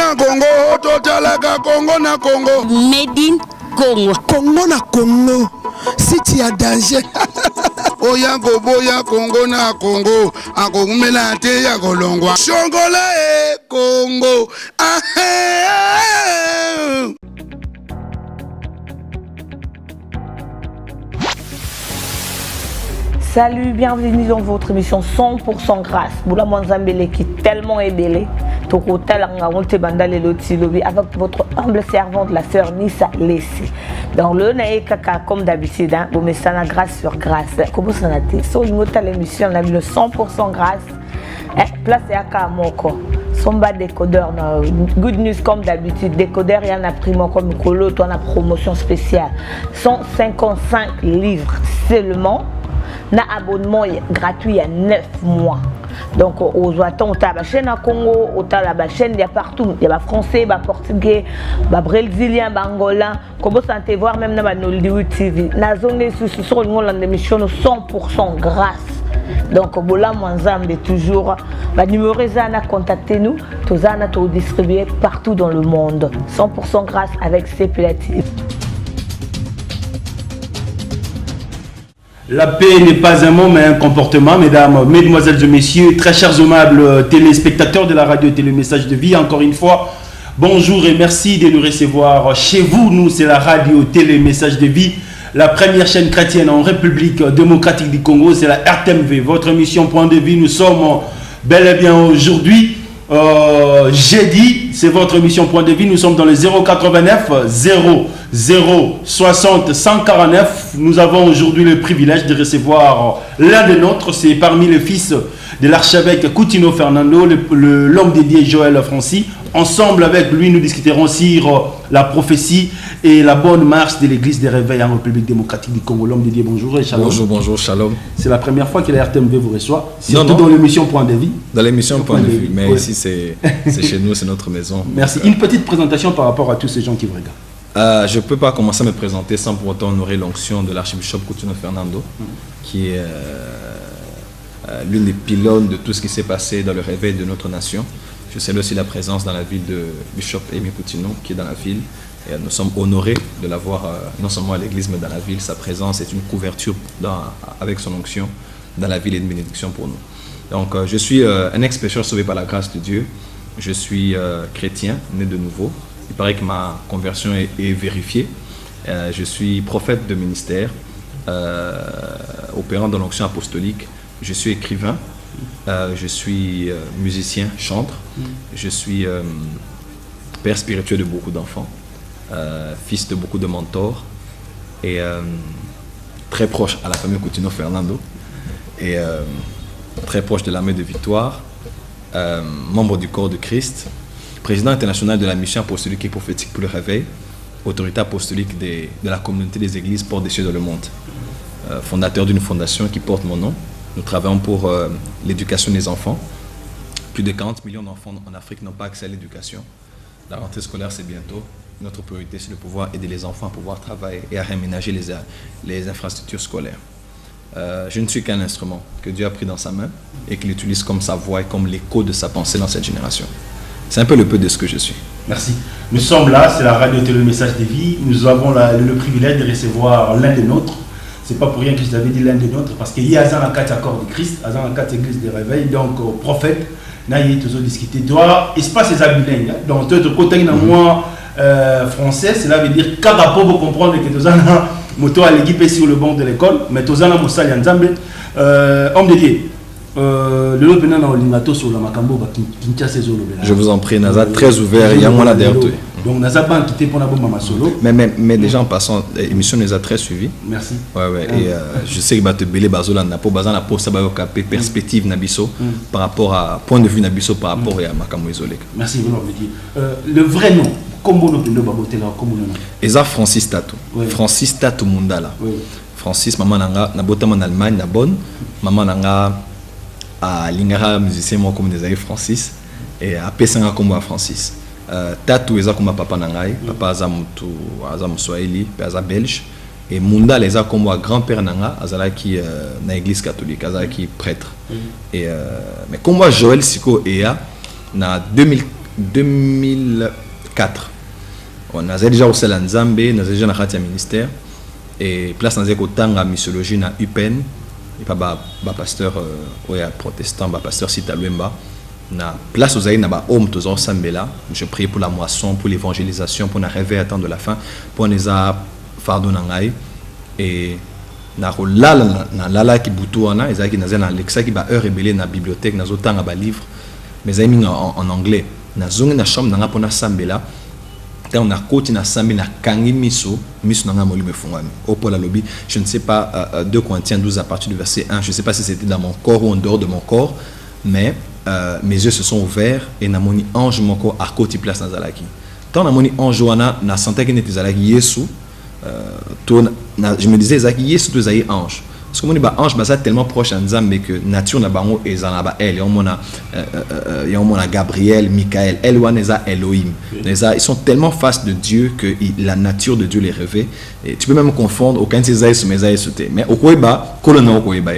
na Congo, totalaka Congo na Congo. Made in Congo. Congo na Congo. Si tu as danger. Oya boya Congo na Congo. Akomela te ya kolongwa. Shongola Congo. Salut, bienvenue dans votre émission 100% grâce. Boula Mwanzambele qui est tellement ébélé. Avec votre humble servante, la sœur Nissa Lessi. Dans le Naïkaka, comme d'habitude, vous mettez ça grâce sur grâce. Comment ça n'a été? Sur l'émission, on a mis le 100% grâce. Place à Kamoko. Somba décodeur. Good news comme d'habitude. Décodeur, il y en a primo comme Colo, toi, on a promotion spéciale. 155 livres seulement. Na abonnement gratuit il y a 9 mois. Donc, aux attentes, on a la chaîne à Congo, on a la chaîne, il y a partout. Il y a les Français, les Portugais, les Brésiliens, les Angolais. Comment ça te voir même dans la Nollywood TV. Dans la zone sur une émission 100% grâce. Donc, Bola Mwanzambe toujours. Le numéro Zana, contactez-nous. Tozana, tout distribué partout dans le monde. 100% grâce avec ces platifs. La paix n'est pas un mot mais un comportement, mesdames, mesdemoiselles et messieurs, très chers aimables téléspectateurs de la radio Télé Message de Vie, encore une fois, bonjour et merci de nous recevoir chez vous. Nous, c'est la radio Télé Message de Vie, la première chaîne chrétienne en République démocratique du Congo, c'est la RTMV, votre émission Point de Vie. Nous sommes bel et bien aujourd'hui, jeudi, c'est votre émission Point de Vie, nous sommes dans le 089 0060 149. Nous avons aujourd'hui le privilège de recevoir l'un des nôtres, c'est parmi les fils de l'archevêque Coutinho Fernando, l'homme dédié Joël Francis. Ensemble avec lui, nous discuterons sur la prophétie et la bonne marche de l'église des réveils en République démocratique du Congo. L'homme dédié, bonjour et shalom. Bonjour, shalom. C'est la première fois que la RTMV vous reçoit, surtout non. dans l'émission Point de Vie. Dans l'émission Point de Vie, mais ici c'est chez nous, c'est notre maison. Merci. Une petite présentation par rapport à tous ces gens qui vous regardent. Je ne peux pas commencer à me présenter sans pour autant honorer l'onction de l'archbishop Coutinho Fernando, qui est l'une des pylônes de tout ce qui s'est passé dans le réveil de notre nation. Je salue aussi la présence dans la ville de Bishop Aimé Coutinho, qui est dans la ville. Et nous sommes honorés de l'avoir non seulement à l'église, mais dans la ville. Sa présence est une couverture avec son onction dans la ville et une bénédiction pour nous. Donc, je suis un ex-pécheur sauvé par la grâce de Dieu. Je suis chrétien, né de nouveau. Il paraît que ma conversion est vérifiée. Je suis prophète de ministère, opérant dans l'onction apostolique. Je suis écrivain, je suis musicien, chantre. Je suis père spirituel de beaucoup d'enfants, fils de beaucoup de mentors et très proche à la famille Coutinho Fernando et très proche de l'armée de Victoire, membre du corps de Christ, président international de la mission apostolique et prophétique pour le réveil, autorité apostolique de la communauté des églises Porte des cieux dans le monde, fondateur d'une fondation qui porte mon nom. Nous travaillons pour l'éducation des enfants. Plus de 40 millions d'enfants en Afrique n'ont pas accès à l'éducation. La rentrée scolaire, c'est bientôt. Notre priorité, c'est de pouvoir aider les enfants à pouvoir travailler et à réaménager les infrastructures scolaires. Je ne suis qu'un instrument que Dieu a pris dans sa main et qu'il utilise comme sa voix et comme l'écho de sa pensée dans cette génération. C'est un peu le peu de ce que je suis. Merci. Nous sommes là, c'est la radio Télé Message de Vie. Nous avons le privilège de recevoir l'un des nôtres. C'est pas pour rien que je t'avais dit l'un des nôtres, parce qu'il y a un quatre corps de Christ, un quatre églises de réveil, donc prophète, n'a y toujours discuté. Toi, espace est abulé. Donc, de côté, moi français, cela veut dire qu'à rapport pour comprendre que tu as moto à l'équipe sur le banc de l'école, mais tu as un moussa yanzambe, homme de Dieu. Je vous en prie, Naza, très ouvert, il y a moins derrière. Donc, Naza pas quitté pour la bombe solo. Mais déjà en passant, l'émission nous a très suivis. Merci. Ouais. Et je sais que tu as belé Bazola, n'a pas besoin de perspective Nabiso par rapport à point de vue Nabiso par rapport à Makamo isolé. Merci, vous l'avez dit. Le vrai nom, comment on peut le baboter là, comment on a Eza Francis Tatou. Francis Tatou Mundala. Francis, maman nanga, na botama en Allemagne, na bonne. Maman nanga. À l'ingara musicien moi comme des amis Francis et à Pesanga comme à Francis Tatou eza comme papa nangai papa azamutu azamswahili aza belge et Munda les a comme grand-père nanga azala qui na église catholique azala qui prêtre et mais comme Joël Siko Ea na 2004. On a déjà au Nzambe, on a déjà dans le ministère. Et place dans la missiologie na UPN. Et pas pasteur protestant, pasteur Sita Luemba. Na place aux aïe na ba homme tous ensemble là. Je prie pour la moisson, pour l'évangélisation, pour na réveil à temps de la fin, pour les a fardeau nangai et na la qui boutouna, ils a qui na Alexa qui ba heure rebelle na bibliothèque, na zotanga ba livre, mais aïe en anglais. Na zone na chambre na pour na sambela. Quand on a côté na sambi na kangi miso nanga moli me fungami. Au pour la lobby, je ne sais pas 2 Corinthiens 12 à partir du verset 1, je ne sais pas si c'était dans mon corps ou en dehors de mon corps, mais mes yeux se sont ouverts et na moni ange mon corps à côté place na zalaki. Quand na moni ange wana na santé que n'était zalaki Yesu, je me disais zalaki Yesu tu zai ange. Parce que mon ange basa tellement proche à Nzambe que nature na bango et zanaba elle y a mona Gabriel, Michael, Elwaneza, Elohim. Ils sont tellement face de Dieu que la nature de Dieu les revêt. Et tu peux même confondre aucun de ces aïs ou mes aïs. Mais au Koeba, colonna au Koeba.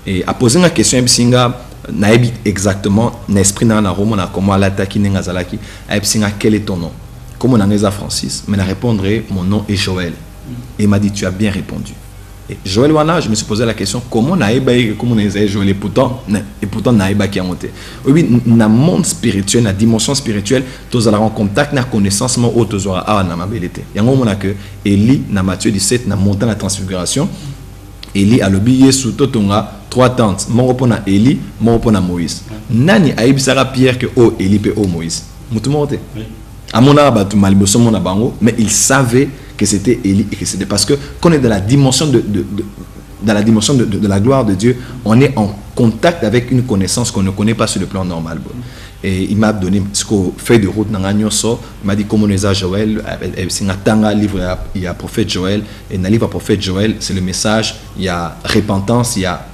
Et à poser la question Ebsinga naebi exactement l'esprit na Rome na comment l'attaque n'enga zalaki Ebsinga quel est ton nom? Comme on a Francis, mais na répondrai mon nom est Joël. Et il m'a dit tu as bien répondu. Et Joël Wana, je me suis posé la question comment naïba comment on Joël et pourtant naïba qui a monté. Oui, dans le monde spirituel, dans la dimension spirituelle, tous allons en contact, na connaissance, mais autres aura ah na mabilité. Il y a un moment que Élie na Matthieu 17 na montant la transfiguration. Élie a l'obéi sous totonga 3 tentes. Mon repos na Élie, mon repos na Moïse. Nani aïb sera Pierre que oh Élie pe oh Moïse. Moutumote. À mon arbre tu malbosso mon abango, mais il savait que c'était Élie et que c'était parce que quand on est dans la dimension de la gloire de Dieu, on est en contact avec une connaissance qu'on ne connaît pas sur le plan normal. Et il m'a donné ce qu'on fait de route dans l'agnoso, il m'a dit comment on est à Joël, c'est un livre, il y a prophète Joël, et dans le livre prophète Joël, c'est le message, il y a repentance, il y a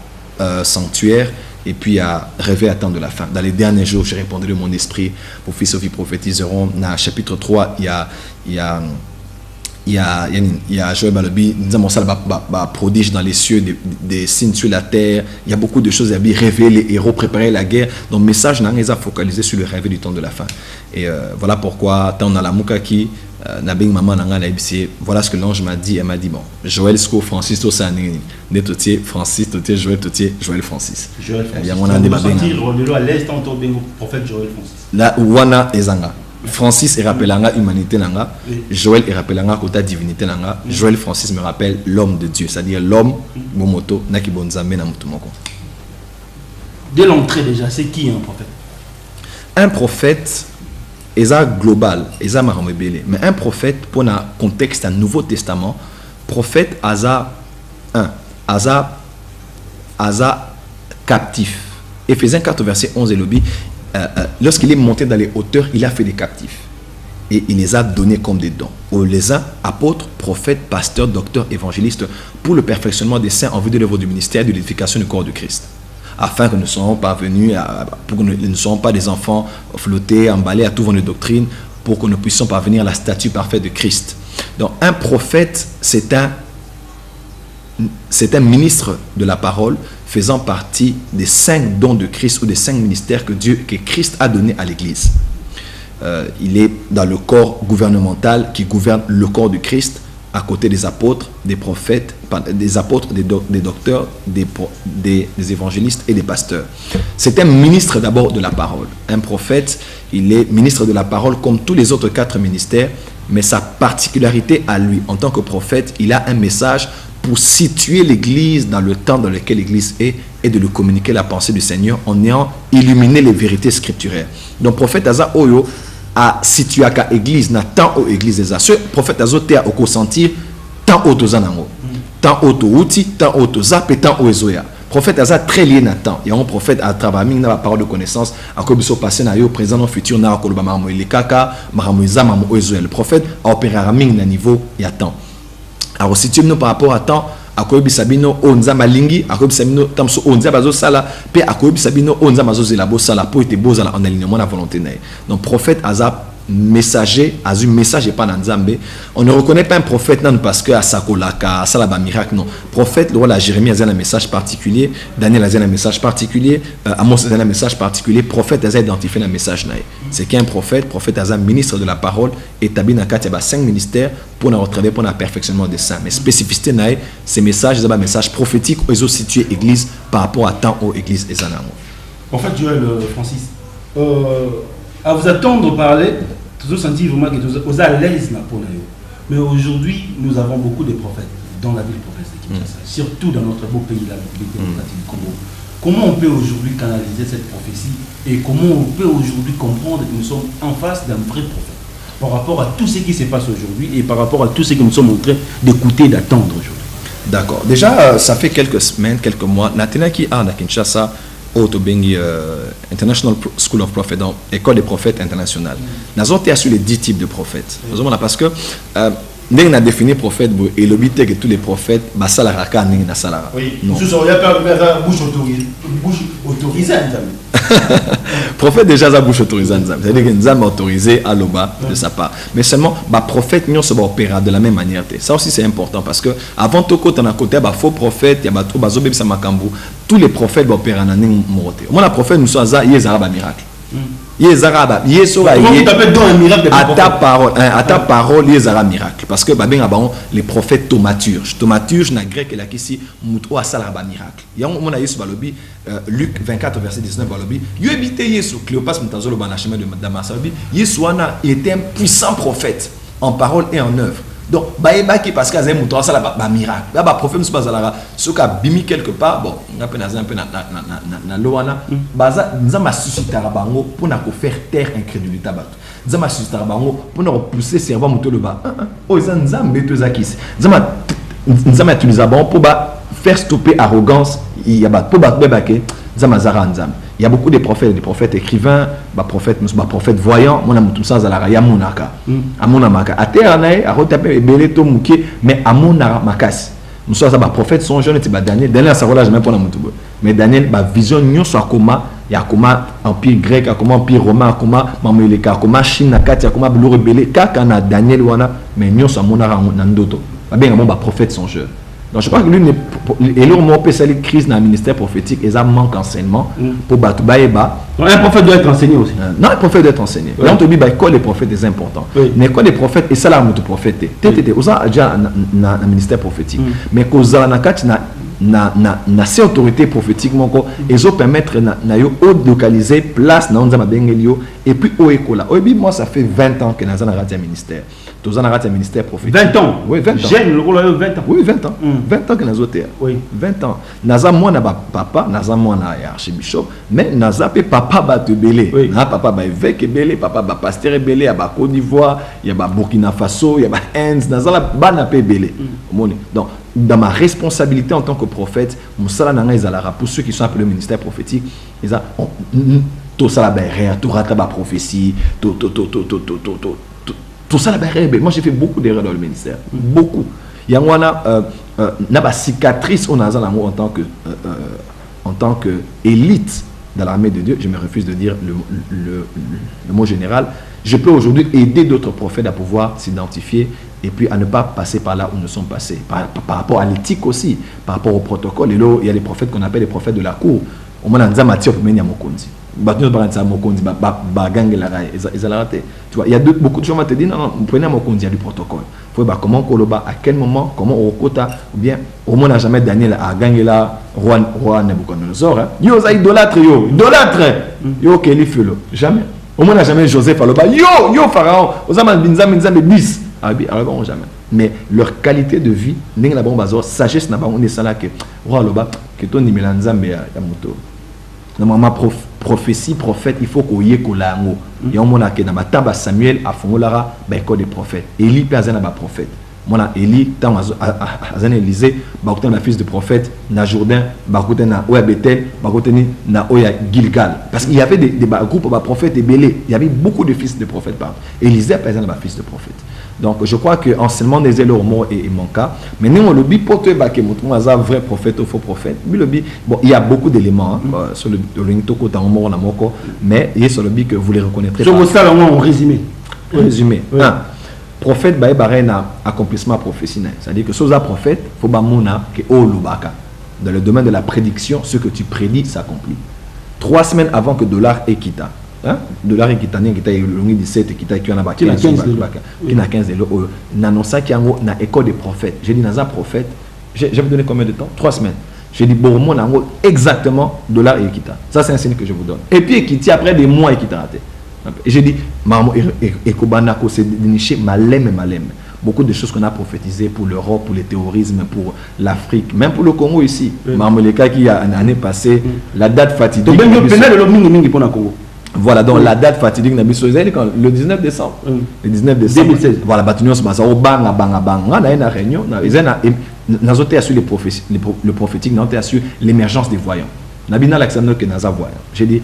sanctuaire, et puis il y a réveil à temps de la fin. Dans les derniers jours, j'ai répondu de mon esprit, vos fils et filles prophétiseront. Dans le chapitre 3, il y a Joël Balobi, disons ça prodige dans les cieux, des signes sur la terre. Il y a beaucoup de choses à dire, révéler les héros, préparer la guerre. Donc, le message n'a rien à focaliser sur le réveil du temps de la fin. Et voilà pourquoi, tant on a la Moukaki, voilà ce que l'ange m'a dit. Elle m'a dit bon, Joël, Sco, Francis, tout ça, Francis, Joël, Joël, Francis. Joël Francis. Il y a un débat. À l'est, prophète Joël Francis. Là, Wana et Zanga. Francis est rappelanga humanité nanga, Joël est rappelanga kota divinité nanga. Joël Francis me rappelle l'homme de Dieu, c'est-à-dire l'homme momoto naki bonzambe na mutumoko. Dès l'entrée déjà, c'est qui un prophète? Un prophète est global, est maramebele, mais un prophète pour un contexte un Nouveau Testament, prophète asa captif. Éphésiens 4 verset 11 et lobby. Lorsqu'il est monté dans les hauteurs, il a fait des captifs et il les a donnés comme des dons. On les a apôtres, prophètes, pasteurs, docteurs, évangélistes pour le perfectionnement des saints en vue de l'œuvre du ministère de l'édification du corps de Christ, afin que nous ne soyons pas venus, pour que nous ne soyons pas des enfants flottés, emballés à tout vent de doctrine, pour que nous puissions parvenir à la statue parfaite de Christ. Donc un prophète, c'est un ministre de la parole faisant partie des 5 dons de Christ ou des 5 ministères que Christ a donnés à l'Église. Il est dans le corps gouvernemental qui gouverne le corps de Christ, à côté des apôtres, des prophètes, des apôtres, des docteurs, des évangélistes et des pasteurs. C'est un ministre d'abord de la parole. Un prophète, il est ministre de la parole comme tous les autres 4 ministères, mais sa particularité à lui, en tant que prophète, il a un message pour situer l'Église dans le temps dans lequel l'Église est et de lui communiquer la pensée du Seigneur en ayant illuminé les vérités scripturaires. Donc, prophète Aza Oyo a situé à l'Église, na tant aux églises. Ce prophète Aza te a au sentir tant au tozanango, tant au touti, tant au tozap et tant au ezoya. Prophète Aza très lié na temps. Il y a un prophète à travers la parole de connaissance, à quoi biso passé na yo présent, futur na koloba mamo elekaka, mamo ezama mamo ezoya. Le prophète a opéré à na niveau il y a temps. Alors si tu par rapport à temps, à quoi bisabino onza malingi, à quoi bisabino tamso onza bazo sala, puis à quoi bisabino onza mazo zelabo sala pour être beau en alignement la volonté nae. Donc prophète Azap messager, a un message et pas dans Nzambe. On ne reconnaît pas un prophète non parce que à Sakolaka, à Salaba miracle, non. Prophète, le roi Jérémie a un message particulier, Daniel a un message particulier, Amos a un message particulier, prophète a identifié un message. C'est qu'un prophète a un ministre de la parole, établi dans 5 ministères pour nous travailler pour le perfectionnement des saints. Mais spécificité, ces messages, c'est un message prophétique où ils ont situé l'église par rapport à tant où l'église est en amour. En fait, Joël, Francis, à vous attendre parler, vous sentez vraiment que vous êtes à l'aise pour nous. Mais aujourd'hui, nous avons beaucoup de prophètes dans la ville prophète de Kinshasa, surtout dans notre beau pays, la République démocratique du Congo. Comment on peut aujourd'hui canaliser cette prophétie et comment on peut aujourd'hui comprendre que nous sommes en face d'un vrai prophète par rapport à tout ce qui se passe aujourd'hui et par rapport à tout ce que nous sommes en train d'écouter et d'attendre aujourd'hui? D'accord. Déjà, ça fait quelques semaines, quelques mois, Nathalie qui a à Kinshasa, Autobengi International School of Prophets, donc école des prophètes internationale. Nous avons été sur les 10 types de prophètes. Parce que nous avons défini prophète et le but est que tous les prophètes, ça la raka na salara. Oui. Non. Il y a bouche autorisée. Prophète déjà ça bouche autorisée. C'est-à-dire que nous avons autorisé à l'oba de sa part. Mais seulement, prophète nous se opéra de la même manière. Ça aussi c'est important parce que avant tout côté on a côté faux prophète, il y a trop bazobe sa makambu. Tous les prophètes opéra na ning moroté. Moi la prophète nous sommes ça yezara miracle. Yezara yesora à ta parole yezara miracle parce que les prophètes thaumaturge na grec la kisi muto asala ba miracle ya on a yesu balobi Luc 24 verset 19 balobi yo habité yesu Cléopas mutazolo ba na chemin de Damas balobi yesu wana était un puissant prophète en parole et en œuvre. Donc, qui parce qu'il y a un miracle. Il y a un prophète qui a bimi quelque part. Bon, on a un peu na loana. Nous avons suscité pour faire taire incrédulité. Nous avons suscité pour nous repousser le cerveau le bas. Oh, nous avons utilisé pour faire stopper l'arrogance. Il y a il y a beaucoup de prophètes écrivains, prophètes voyants, mon amour tout ça zala ya monaka. Amona maka. Ateranae a retapé beleto muké mais amona makas. Nous sommes des prophètes sont jeunes et Daniel ça relâche même pour la mutubo. Mais Daniel ba vision nyo soit comment il y a comment empire grec, comment empire romain, comment mameleka, comment Chine nakati, comment blo rebelle kaka na Daniel wana mais nyo soit monara nandoto. Ba bien ba prophètes sont jeunes. Donc je crois que lui et là on peut saluer crise dans le ministère prophétique et ça manque enseignement pour battre baeba. Un prophète doit être enseigné aussi. Non, un prophète doit être enseigné. Là on te dit l'école des prophètes est important. Mais l'école des prophètes et ça là on te prophète. Tété osa déjà dans le ministère prophétique. Mais cause na kati na ces autorités prophétiques moko ezo permettre na yo localiser place na onza bengelio et puis au école. Obi moi ça fait 20 ans que na zana radio ministère. Tous en arrêté ministère prophétique. 20 ans. Oui, 20 ans. J'aime le rôle 20 ans. Oui, 20 ans. 20 ans que nous avons. Oui. 20 ans. Naza moi na papa, naza moi na archibishop, mais naza pe papa ba te belé. Na papa ba évêque belé, papa ba pasteur belé, ya ba Côte d'Ivoire, ya ba Burkina Faso, ya ba Inde, naza la ba na pe belé. Donc dans ma responsabilité en tant que prophète, musala nanga izalara pour ceux qui sont appelés au ministère prophétique, ils a tout ça la barrière, tout rata ba prophétie, tout ça, moi j'ai fait beaucoup d'erreurs dans le ministère. Beaucoup. Il y a une cicatrice en tant que élite dans l'armée de Dieu. Je me refuse de dire le mot général. Je peux aujourd'hui aider d'autres prophètes à pouvoir s'identifier et puis à ne pas passer par là où nous sommes passés. Par rapport à l'éthique aussi, par rapport au protocole. Et là, il y a des prophètes qu'on appelle les prophètes de la cour. Au moins, on a Mathieu pour mener à Mokonzi. Tu vois, il y a beaucoup de gens qui te disent non, prenez mon compte, il y a du protocole. Il faut comment Koloba, à quel moment, comment au quota, ou bien au moins n'a jamais Daniel à gagner là, roi Nebuchadnezzar. Yo, ça idolâtre, yo, Kelly Felo, jamais. Au moins n'a jamais Joseph à l'oba, yo, Pharaon, aux amants binzam bis, alors jamais. Mais leur qualité de vie, n'est la bombe azor, sagesse n'a pas on est ça là que roi l'oba, que ton nimelanzambe ya moto. Ma prophétie, prophète, il faut qu'on y ait kolango. Il y a un moment qui dans tamba Samuel a fongolara école des prophètes. Élie père na ba prophète. Mona Élie tant azan Élisée, ba kote na fils de prophète na Jourdain, ba kote na Oya Bethel, ba kote na Oya Gilgal. Parce qu'il y avait des groupes de prophètes et belé. Il y avait beaucoup de fils de prophètes par. Élisée père na ba fils de prophète. Donc je crois que enseignement des élèves est mon cas. Mais nous on le dit pour toi que mon vrai prophète ou faux prophète. Bon, il y a beaucoup d'éléments sur le Ringtoko dans mon moko, mais il y a sur le but que vous les reconnaîtrez. Sur ça en résumé. Résumé. Un, prophète ba baré na accomplissement prophétiel. C'est-à-dire que soza prophète, faut ba mona que o lubaka. Dans le domaine de la prédiction, ce que tu prédis s'accomplit. 3 semaines avant que dollar Ekita, dollar Ekita n'y Ekita le 17 Ekita qui en a qui na 15 de l'eau n'annonça qu'il y a une école des prophètes. J'ai dit naza prophète, j'avais donné combien de temps? 3 semaines. J'ai dit bon mon nango exactement dollar Ekita. Ça c'est un signe que je vous donne. Et puis Ekiti après des mois Ekita raté. J'ai dit maman Ekobanako c'est déniché malem. Beaucoup de choses qu'on a prophétisées pour l'Europe, pour le terrorisme, pour l'Afrique, même pour le Congo ici. Maman le cas qui a une année passée, la date fatidique. Voilà, donc la date fatidique le 19 décembre. Le 19 décembre 2016. Voilà, Batunion se passe au bang. On a une réunion, nous avons assuré le prophétique, nous avons assuré l'émergence des voyants. Nous avons l'accent que nous avons voyants. J'ai dit,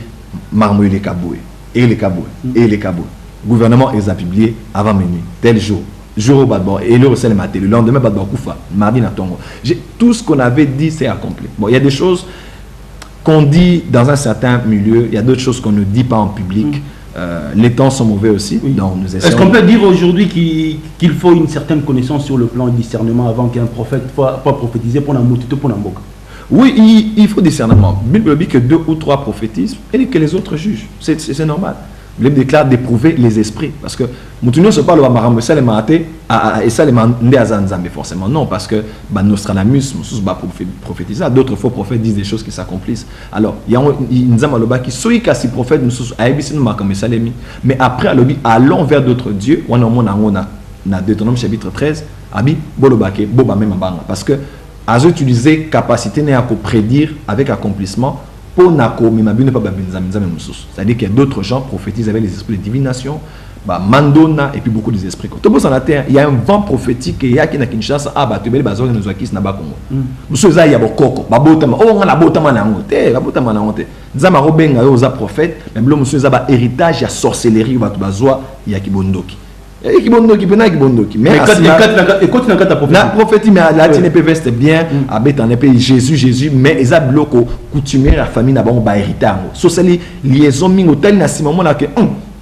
Marmouille les Kaboué, et les Kaboué. Le gouvernement les a publiés avant minuit, tel jour. Jour au Badbo, et le recel matin, le lendemain, Badbo Koufa, mardi na Tongo. Tout ce qu'on avait dit, c'est accompli. Bon, il y a des choses qu'on dit dans un certain milieu, il y a d'autres choses qu'on ne dit pas en public. Les temps sont mauvais aussi. Donc nous essayons... Est-ce qu'on peut dire aujourd'hui qu'il faut une certaine connaissance sur le plan du discernement avant qu'un prophète soit prophétisé pour la moutite pour la boca? Oui, il faut discernement. La Bible dit que 2 ou 3 prophétisent et que les autres jugent. C'est normal. La Bible déclare d'éprouver les esprits. Parce que Moutounio se parle de ça et ça les forcément. Non, parce que Nostradamus, prophétise. D'autres faux prophètes disent des choses qui s'accomplissent. Alors, il y a une zama qui soit si prophète, mais après, allons vers d'autres dieux. On a Deutéronome chapitre 13. Parce que, à utiliser capacité à prédire avec accomplissement. C'est-à-dire qu'il y a d'autres gens prophétisent avec les esprits de divination, mandona et puis beaucoup des esprits. Il y a un vent prophétique et il y a qui n'a qu'une chance à tu bel bazon nous akis na ba Congo. Monsieur za ya bokoko, babotama, oh on a botama na ngote, babotama na ngote. Nzama robenga yo za prophète, même le monsieur za ba héritage ya sorcellerie ba bazwa ya kibondoki. Mais la prophétie, mais la tine peut veste bien, avec un épée Jésus, mais ils ont bloqué coutumier la famille n'a pas un héritage. So c'est liaison mi hôtel na si moment là que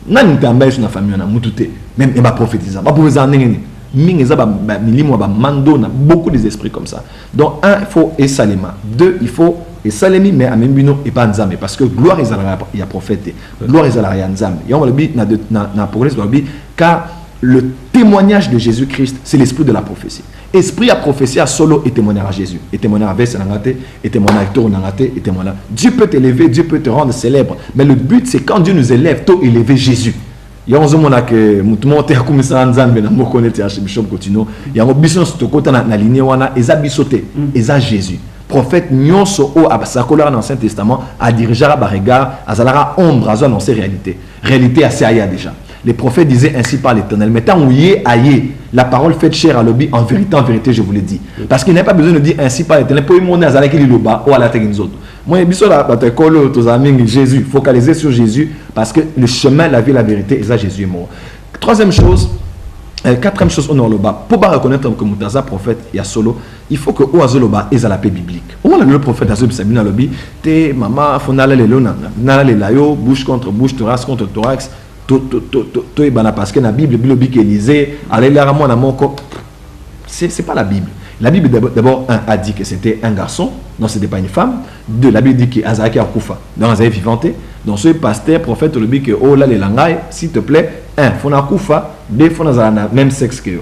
nan t'embête sur la famille na mutute, même il va prophétiser, pas pour en nengi. Ming ça ba milimo ba mando na beaucoup des esprits comme ça. Donc un il faut et salema, 2 il faut et salemi mais à même bino et pas nzambe parce que gloire ils il y a prophète, gloire ils a nzambe. Et on va le bi na progrès dans le bi car le témoignage de Jésus-Christ, c'est l'esprit de la prophétie. Esprit à prophétie à solo et témoigner à Jésus. Et témoigner à Vesse Nangate, et témoigner à Hector Nangate, et témoigner. Dieu peut t'élever, Dieu peut te rendre célèbre. Mais le but, c'est quand Dieu nous élève, tôt élever Jésus. Il y a un moment que nous te comme ça en Zambie, nous connaissons Archbishop Coutinho. Il y a un bison sur le côté dans la ligne wana, eza bisoté, eza Jésus. Prophète nyonso o abasakola dans l'Ancien Testament a dirigé à regard, à zalara ombre, à annoncer réalité. Réalité assez aïe déjà. Les prophètes disaient ainsi par l'Éternel. Mais tant où y est, aïe, la parole faite chère à l'objet, en vérité, je vous le dis. Parce qu'il n'y a pas besoin de dire ainsi par l'Éternel. Pour y monter à Zalaki Liloba ou à la tête des autres. Moi, il y a Jésus, focaliser sur Jésus, parce que le chemin, la vie, la vérité, et ça, Jésus est mort. Troisième chose, quatrième chose, on a le bas. Pour pas reconnaître que Moutaza prophète, il y a solo, il faut que Oazoloba ait la paix biblique. On a le prophète Azub Sabina Lobi, te maman, fonale les lona, nala les layo, bouche contre bouche, thorax contre thorax. Parce que la Bible qui Élysée, c'est pas la Bible. La Bible d'abord a dit que c'était un garçon, non c'était pas une femme. 2, la Bible dit qu'Azaki a Koufa, dans Azaï vivanté. Donc ce pasteur, prophète, le dit que oh là les langailles, s'il te plaît, 1, faut na Koufa, 2, faut na même sexe que eux.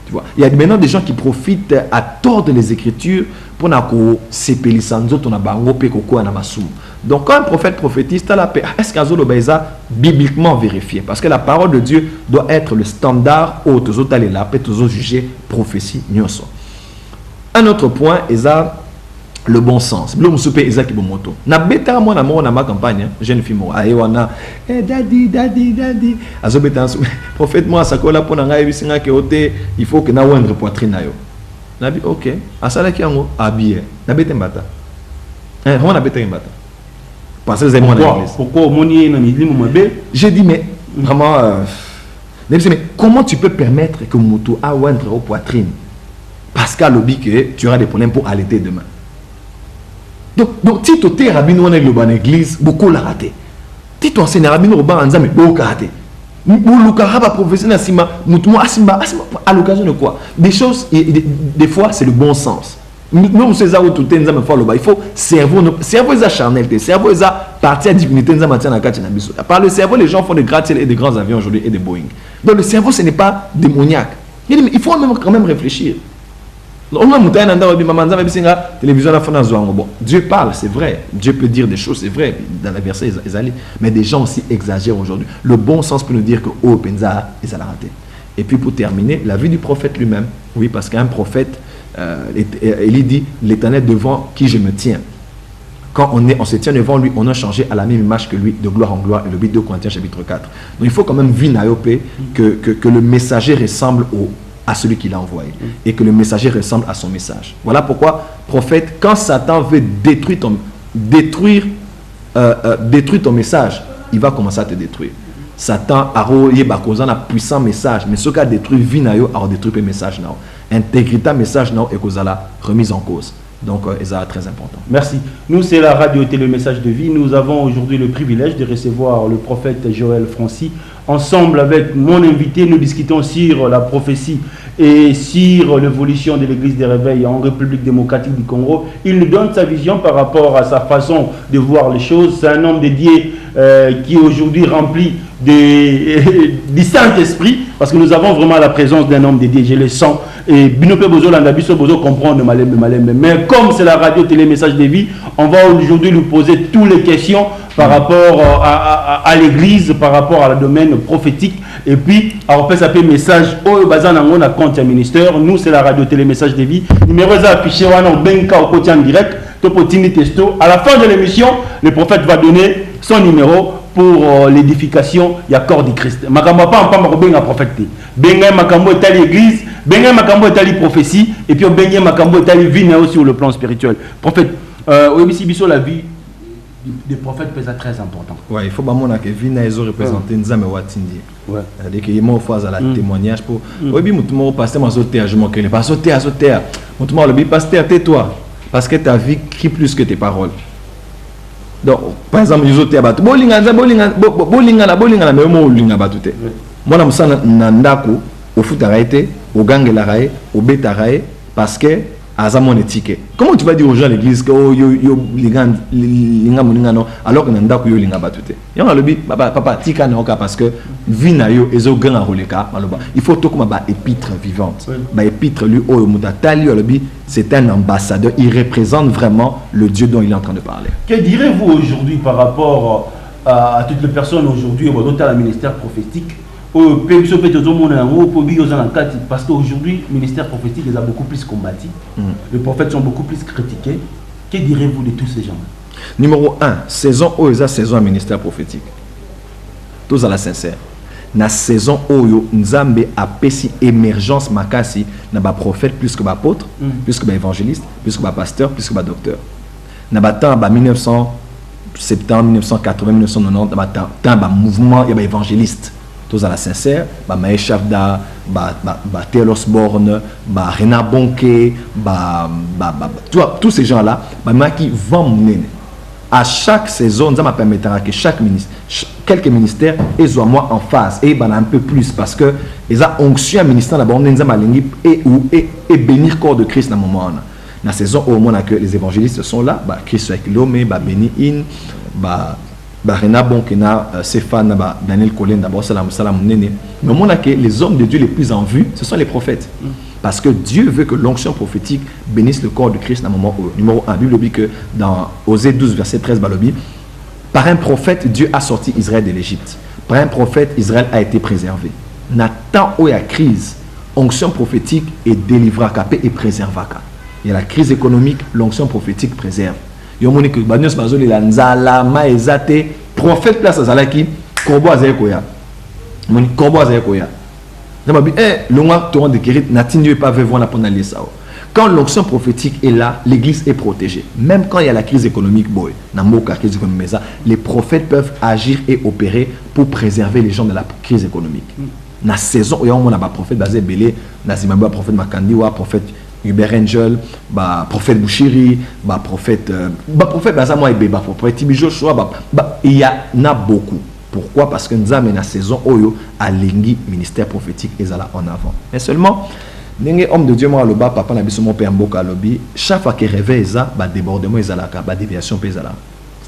Tu vois, il y a maintenant des gens qui profitent à tort de les Écritures pour na ko sepelisanzo ton abango pe koko na masum. Donc quand un prophète prophétise, est-ce qu'Azolo Baïza bibliquement vérifié? Parce que la parole de Dieu doit être le standard où tous autres là, peut tous juger prophétie nyonso. Un autre point, est le bon sens. L'homme soupé Isaac qui bon moto. Na beta moi na mo na ma campagne, jeune fille mo ayewana daddy. Azo beta prophète moi sakola pour na bisinga ke ote, il faut que na wendre poitrine na yo. Na bi OK, asala ki yango habillé. Na beta mbata. On a beta mbata. Parce que vous avez mon église. Pourquoi j'ai dit mais vraiment mais comment tu peux permettre que Moutou a wendre au poitrine? Parce qu'à l'objet que tu auras des problèmes pour allaiter demain. Donc si tu es rabbin ou dans l'église, beaucoup l'a raté. Si tu enseignes rabbin ou dans l'église, beaucoup l'a raté. à l'occasion de quoi? Des choses, des fois, c'est le bon sens. Nous, c'est ça où tout est, il faut cerveau est charnel, cerveau est partie à divinité, par le cerveau, les gens font des gratte-ciel et des grands avions aujourd'hui et des Boeing. Donc le cerveau, ce n'est pas démoniaque. Il faut quand même réfléchir. Dieu parle, c'est vrai. Dieu peut dire des choses, c'est vrai. Dans la verset, mais des gens aussi exagèrent aujourd'hui. Le bon sens peut nous dire que oh, Penza, ils allaient rater. Et puis pour terminer, la vie du prophète lui-même. Oui, parce qu'un prophète, il dit l'Éternel devant qui je me tiens. Quand on se tient devant lui, on a changé à la même image que lui, de gloire en gloire. Et le 2 Corinthiens chapitre 4. Donc il faut quand même vivre que le messager ressemble à celui qui l'a envoyé et que le messager ressemble à son message. Voilà pourquoi, prophète, quand Satan veut détruire ton message, il va commencer à te détruire. Satan a un puissant message, mais ce qui a détruit Vinayo a détruit le message. Intégrité message est remise en cause. Donc, c'est très important. Merci. Nous, c'est la radio et télémessage de vie. Nous avons aujourd'hui le privilège de recevoir le prophète Joël Francis. Ensemble avec mon invité, nous discutons sur la prophétie et sur l'évolution de l'église des réveils en République démocratique du Congo. Il nous donne sa vision par rapport à sa façon de voir les choses. C'est un homme dédié qui est aujourd'hui rempli du Saint-Esprit, parce que nous avons vraiment la présence d'un homme dédié, je le sens. Et Binope Bozo Landabiso Bozo comprend de malem. Mais comme c'est la radio télémessage de vie, on va aujourd'hui lui poser toutes les questions par rapport à l'église, par rapport à la domaine prophétique. Et puis, on peut s'appeler message au bazan on a compte un ministère. Nous, c'est la radio télémessage de vie. Numéro affiché on benka au côté en direct. Topotini testo. À la fin de l'émission, le prophète va donner son numéro pour l'édification du corps du Christ. Makambo pas benga prophète. Benga makambo est à l'église, benga makambo est à la prophétie, et puis benga makambo est à la vie aussi sur le plan spirituel. Prophète, la vie des prophètes pèse très important. Ouais, il faut que Vina Ezo représente Nzame Watindi. Ouais. C'est-à-dire qu'il y a une la témoignage pour. Oui, mais tout le monde passe à sauter, je m'en connais pas. Sauter. Tout le monde le pasteur, tais-toi. Parce que ta vie crie plus que tes paroles. Donc, par exemple, ils ont été abattus. Bolinga, mais moi, bolinga batute. Moi, je suis nandako, au foot arrêté, au gang l'arrêté, au bête arrêté, parce que Azamon est ticket. Comment tu vas dire aux gens à l'église que yo linga moninga non, alors que nandako yo linga batute. Yon a le bi papa tika noka parce que vina yo ezo gang a roleka maloba. Il faut tout comme ba épître vivante. Ba épître lui o mutatali le bi, c'est un ambassadeur, il représente vraiment le Dieu dont il est en train de parler. Que direz-vous aujourd'hui par rapport à toutes les personnes aujourd'hui au ministère prophétique? Parce qu'aujourd'hui, le ministère prophétique les a beaucoup plus combattu. Les prophètes sont beaucoup plus critiqués. Que direz-vous de tous ces gens? Numéro 1, saison où ils ont saison ministère prophétique. Tous à la sincère. Na saison où Nzambe a péci émergence makasi na ba prophète plus que ba apôtre, plus que ba évangéliste, plus que ba pasteur, plus que ba docteur. Na ba temps ba 1970, 1980, 1990, na ba temps ba mouvement ya ba évangéliste. Tous à la sincère, Maë Chavda, Taylor Osborne, Rena Bonke, tous ces gens-là, qui vont mener. À chaque saison, ça permettra que quelques ministères aient moi en face et un peu plus parce que ils ont onction un ministère d'abord et bénir le corps de Christ dans le moment. Dans la saison où que les évangélistes sont là, Christ avec l'homme, béni in, Rena Bonkena, Stéphane, Daniel Colin, d'abord Salam Nene. Mais on a que les hommes de Dieu les plus en vue, ce sont les prophètes. Parce que Dieu veut que l'onction prophétique bénisse le corps de Christ dans le moment où. Numéro 1, la Bible dit que dans Osée 12, verset 13, par un prophète, Dieu a sorti Israël de l'Égypte. Par un prophète, Israël a été préservé. Nathan, où il y a crise, onction prophétique est délivrée et préservée. Il y a la crise économique, l'onction prophétique préserve. Yomoni que Banyos Mazoli la nzala maezate prophète place azalaki korbo azayekoya moni korbo azayekoya namabi longa torrent de kérit natinyo pas veut voir la pendant sao. Quand l'onction prophétique est là, l'église est protégée. Même quand il y a la crise économique, boy, les prophètes peuvent agir et opérer pour préserver les gens de la crise économique. Na saison où il y a un prophète basé Belé, na Zimbabwe prophète Makandiwa, prophète Hubert Angel, prophète Bouchiri, prophète Bazamoa et prophète Tibi Joshua, il y en a beaucoup. Pourquoi? Parce que nous avons une saison oyo à l'engi ministère prophétique et en avant. Mais seulement, les hommes de Dieu, moi, le bas, papa, n'a pas mon père, mboka, lobby, chaque fois qu'il réveille, ça, bah, débordement, ils ont la déviation, ils ont.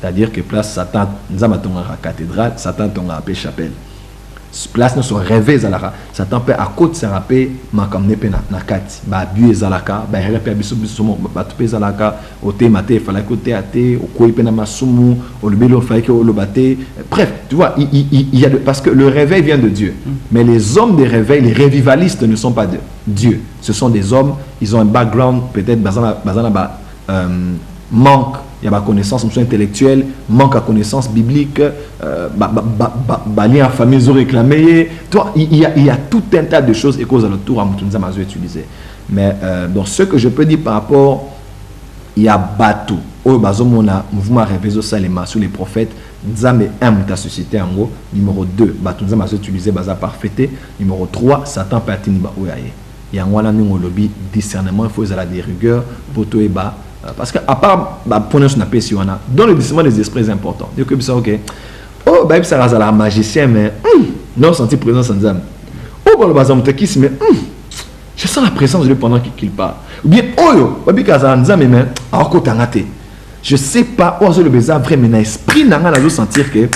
C'est-à-dire que place Satan, nous avons la cathédrale, Satan a la chapelle. Place nous sont rêvés Zalaka, Satan peut à côté se rappeler, ma comme n'est pas na kati, bah buer Zalaka, bah répéter biso bah tout Zalaka, au thé maté, fallait côté athée, au quoi il peut na masumu, au le bélo fallait que le batté. Bref, tu vois, il y a parce que le réveil vient de Dieu, mais les hommes des réveils, les révivalistes ne sont pas de Dieu. Ce sont des hommes, ils ont un background peut-être manque. Il y a ma connaissance intellectuelle, manque à connaissance biblique, lien à famille, ils ont réclamé. Il y a tout un tas de choses et causes à l'autour à Moutounza Mazou utilisé. Mais donc ce que je peux dire par rapport, il y a Batou, au Bazomona, mouvement réveillé Salema sur les prophètes, Nzame 1 ta société en gros, numéro 2, Batunza Mazou utilisé Baza parfaité, numéro 3, Satan Patini Baouyaye. Il y a un wana nous lobby discernement, il faut avoir des rigueurs pour tout et bas. Parce que à part prenons ce appel si on a dans le discernement des esprits importants. Donc que ça ok. Oh bah ça rase la magicien mais non senti présence en Nzame. Oh bah le bazam tekis mais je sens la présence de lui pendant qu'il parle. Ou bien oh yo babi kaza Nzame mais alors ko tangate. Je sais pas où le bazar vraiment na esprit nanga na sentir que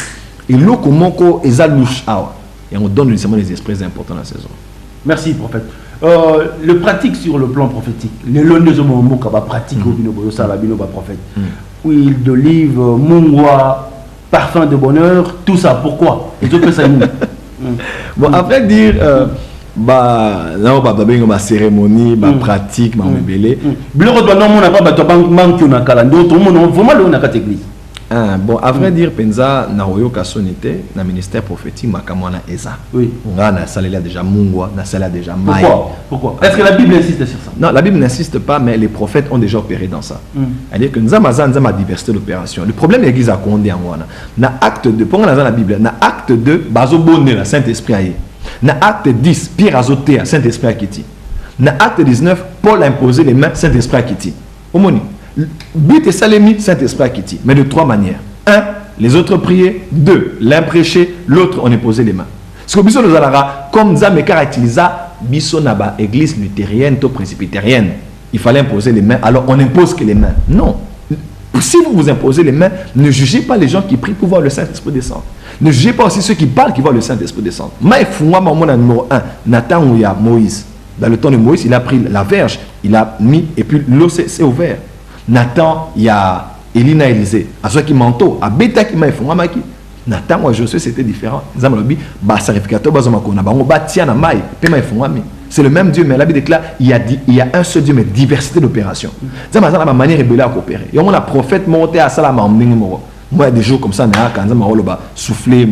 il lo comment ko ezalouche awa. Et on donne le discernement des esprits importants dans la saison. Merci prophète. Le pratique sur le plan prophétique, les lois de Zomo Kaba pratique au Binobo Salabino prophète, huile d'olive, mungwa, parfum de bonheur, tout ça, pourquoi? Et tout que ça nous. Bon, après dire, là on va bien ma cérémonie, ma pratique, ma mébélé. Bien non, on n'a pas de manque on a calendrier, tout le monde vraiment le on a quatre églises. Bon, à vrai dire, Penza, na oyo kasonité, na ministère prophétique, makamwana eza. Oui. On a na salé déjà mungwa, na salé déjà maï. Pourquoi? Est-ce que la Bible insiste sur ça? Non, la Bible n'insiste pas, mais les prophètes ont déjà opéré dans ça. C'est-à-dire que nous avons diversité d'opération. Le problème est l'église a condé en wana. Na acte 2, pour la Bible, na acte 2, bazo bonne la Saint-Esprit aïe. Na acte 10, Pierre azoté à Saint-Esprit akiti. Na acte 19, Paul a imposé les mains Saint-Esprit akiti. Omoni. But et Salémi, Saint-Esprit akiti. Mais de 3 manières. 1, les autres priaient. 2, l'un prêchait, l'autre on imposait les mains. Ce que Bisso nous a comme Zamekar utilisa Bisso Naba, église luthérienne, to presbytérienne, il fallait imposer les mains, alors on n'impose que les mains. Non. Si vous vous imposez les mains, ne jugez pas les gens qui prient pour voir le Saint-Esprit descendre. Ne jugez pas aussi ceux qui parlent qui voient le Saint-Esprit descendre. Maïfoua, maman, numéro 1, Nathan ou ya Moïse. Dans le temps de Moïse, il a pris la verge, il a mis, et puis l'eau s'est ouverte. Nathan, il y a Elina Élisée, à ceux qui manteau, à Beta qui m'a fait Nathan, moi Josué, c'était différent. C'est le même Dieu, mais la Bible déclare il y a un seul Dieu, mais diversité d'opérations. C'est ma manière de coopérer. Et on a prophète monté à Salama. Moi, des jours comme ça, quand on a soufflé,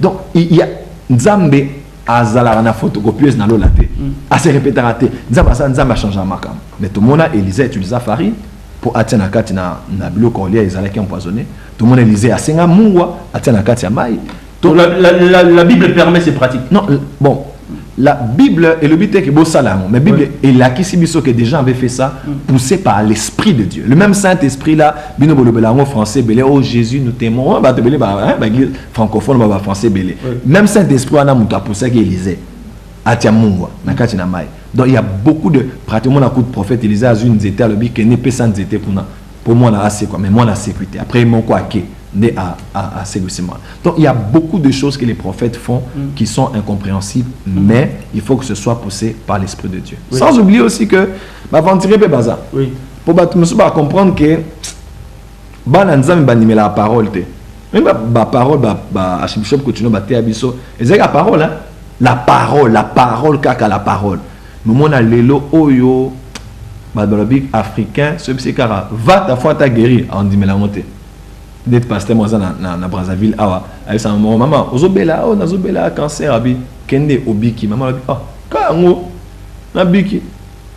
donc il y a Nzambe azala na photocopieuse na lola te a se répéter raté nzamba changer makam mais tout le monde Élisée utilisa farine pour atia na kati na biloko lia ezalaki empoisonné tout le monde Élisée asenga mungwa atia na kati ya mai. La Bible permet ces pratiques. Non, bon, la Bible et le but est que beau salam, mais Bible et la kisibiso que des gens avaient fait ça poussé par l'esprit de Dieu. Le même Saint-Esprit là, bino bolobelango français belé, oh Jésus nous t'aimons, bah belé bah église francophone bah français belé. Même Saint-Esprit on a muta poussé que Élisée atia mungwa na kati na mai. Donc il y a beaucoup de pratiquement na coup de prophète Élisée a une zété à l'obi que n'est pas sans zété pour moi on a assez quoi, mais moi on a sécurité. Après mon quoi que né à ces doucement. Donc il y a beaucoup de choses que les prophètes font qui sont incompréhensibles, mais il faut que ce soit poussé par l'Esprit de Dieu. Oui. Sans oublier aussi que pour comprendre que la parole même la parole archibishop continue bater abiso et la parole hein la parole kaka la parole nous mon a lelo oyo badolobi africain ce c'est car va ta foi ta guérir en dit la montée d'être pasteur moi na Brazzaville awa avec sa maman ozobela oh nazobela cancer abi kende obiki maman abi oh kango na biki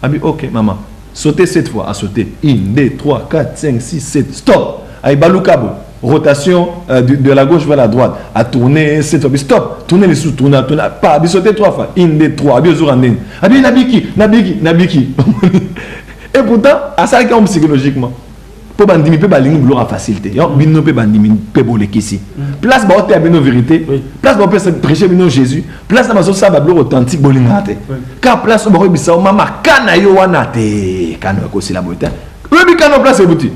abi OK maman sauter 7 fois à sauter 1 2 3 4 5 6 7 stop ay balukabo rotation de la gauche vers la droite à tourner 7 fois stop tourner les sous tourner pas abi sauter 3 fois 1 2 3 abi ozoranden abi na biki et pourtant à ça comme psychologiquement pour bandimi peut balingi boulot en facilité yo bino peut bandimi peut bolekisi place ba hôtel bino vérité place ba peut prêcher bino Jésus place na maso ça ba boulot authentique bolingate car place ba ko bisa mama kana yo wana te kana ko sila boita webi kana place ebuti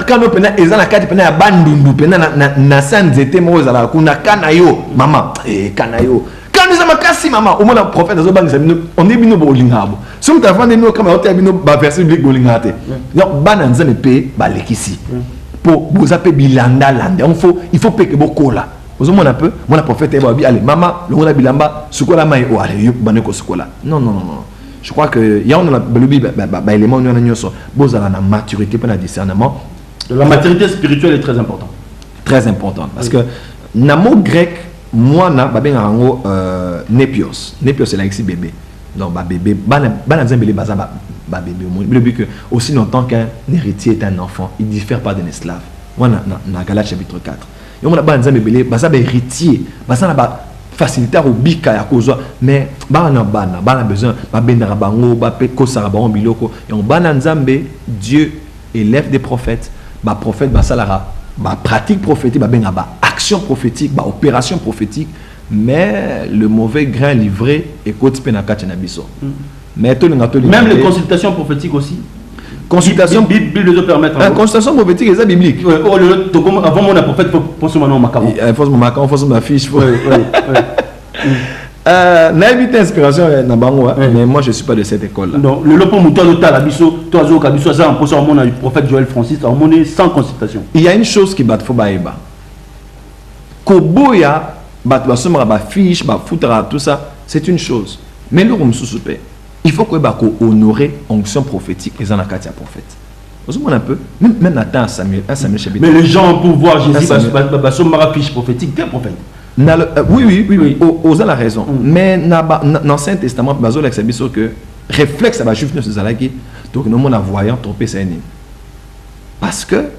kana pena ezana kati pena ya bandundu pena na sanzete mo ezala kuna kana yo mama kana yo quand nous makasi mama au moins le prophète azo bangisa bino on est bino bolingabo so mutafande bino kama hôtel bino ba verset biblique bolingate donc bana nzambe pe balekisi pour vous appeler bilanda lande il faut que bokola vous avez un peu mon prophète est allez maman le on a bilamba sukola mai o allez yo baneko sukola non je crois que ya on a ba élément on a nyoso bozala na maturité pour na discernement la maturité spirituelle est très importante parce que na mot grec moi na babenga rango nepios c'est là ici bébé donc ba bébé bana nzembele baza ba bébé le but que aussi longtemps qu'un héritier est un enfant il diffère pas d'un esclave moi na Galates chapitre 4 et on a bana nzembele baza ba héritier baza na ba facilitaire au bika ya kozwa mais bana besoin ba bendara bango ba pe kosara bango biloko et on bana nzambe Dieu élève des prophètes ba prophète ba salara ba pratique prophétique ba benga ba action prophétique ba opération prophétique mais le mauvais grain livré écoute penakati na biso mais même les consultations prophétiques aussi consultation bible de permettre consultation prophétique est biblique avant mon prophète pour ce moment macabo faut ma fiche n'a évité inspiration na bango mais moi je suis pas de cette école là non le lopo muto de la biso toazo kabiso ça en posant mon prophète Joël Francis on monnaie sans consultation il y a une chose qui bat faut baeba koboya bat basomra ba fiche ba foutra tout ça c'est une chose mais le rumsusupe il faut que ba ko honorer onction prophétique et dans katia prophète vous voyez un peu même Nathan Samuel chapitre mais les gens pour voir Jésus basomra fiche prophétique des prophètes oui, aux a la raison. Mais dans l'Ancien Testament, que réflexe à la juif donc nous avons voyant tromper sa ennemi. Parce que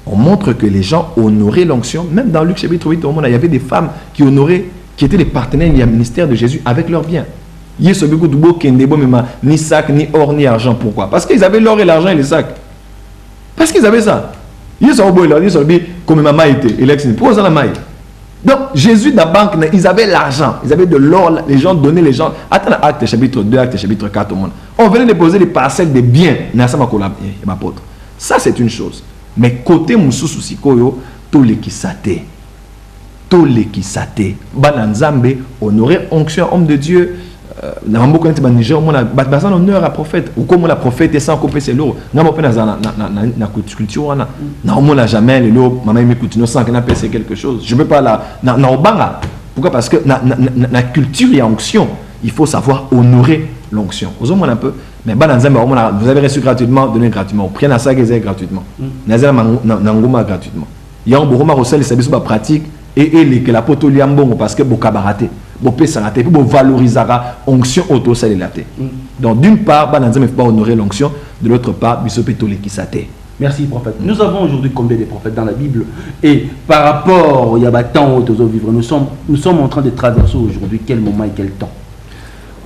on montre que les gens honoraient l'onction. Même dans Luc chapitre 8, il y avait des femmes qui honoraient, qui étaient les partenaires du ministère de Jésus avec leurs biens. Ni sac, ni or, ni argent. Pourquoi? Parce qu'ils avaient l'or et l'argent et les sacs. Parce qu'ils avaient ça. Ils sont comme maman était. Pourquoi ça la maille? Donc, Jésus dans la banque, ils avaient l'argent, ils avaient de l'or, les gens donnaient les gens. Attends, acte chapitre 2, acte chapitre 4 au monde. On venait déposer les parcelles des biens. Ça, c'est une chose. Mais côté Moussou Sikoyo, tous les qui saté. Bananzambe, honorer onction, homme de Dieu. Na mboko nti Niger on a bazan honneur à prophète ou comme la prophète est sans couper ses lots na mo pe na culture na on a jamais les lots maman me continue sans que na penser quelque chose je veux pas là na obanga pourquoi parce que na culture il y a onction il faut savoir honorer l'onction vous un peu mais bananzambe vous avez reçu gratuitement donné gratuitement pris na ça gratuitement na ngoma gratuitement il y a un boroma recel service ba pratique et que la poto liambongo parce que boka baraté bopé saraté pour valoriser onction auto salelaté donc d'une part bananzambe faut pas honorer l'onction de l'autre part bisopeto lekisate. Merci prophète. Nous avons aujourd'hui combien de prophètes dans la Bible et par rapport il y a temps où nous vivre nous sommes en train de traverser aujourd'hui quel moment et quel temps?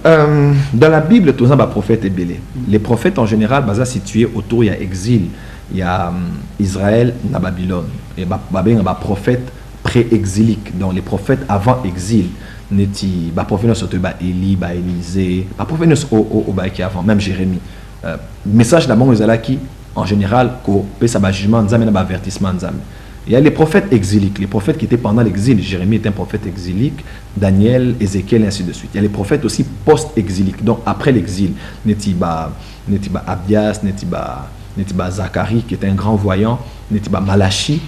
Dans la Bible tous les prophètes est belé. Les prophètes en général basés situés autour il y a exil, il y a Israël na Babylone et babé ba prophète pré-exilique donc les prophètes avant exil neti ba prophète surtout ba Élie ba Élisée ba prophète au ba qui avant même Jérémie message d'abord aux alaki en général ko pe sa ba jugement nzambe na ba avertissement nzambe. Il y a les prophètes exiliques, les prophètes qui étaient pendant l'exil. Jérémie est un prophète exilique, Daniel, Ézéchiel et ainsi de suite. Il y a les prophètes aussi post-exiliques, donc après l'exil. Netiba Abias, Netiba Zacharie qui était un grand voyant, Netiba Malachi,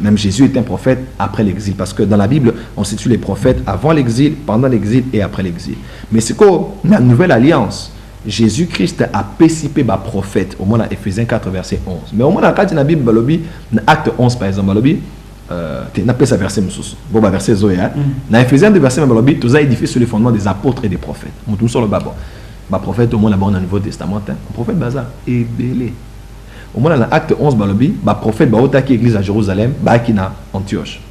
même Jésus est un prophète après l'exil. Parce que dans la Bible, on situe les prophètes avant l'exil, pendant l'exil et après l'exil. Mais c'est quoi la nouvelle alliance? Jésus-Christ a pécipé ba prophète au moins dans Ephésiens 4 verset 11. Mais au moins dans la Bible balobi dans acte 11 par exemple balobi n'a pas ça verset mususu. Bon ba verset zoya. Dans Ephésiens 2 verset balobi tout ça édifié sur les fondements des apôtres et des prophètes. On tout sur le babo. Ba prophète au moins là-bas dans le Nouveau Testament, prophète bazar est belé. Au moins dans acte 11 balobi ba prophète ba otaki église à Jérusalem, ba kina Antioche.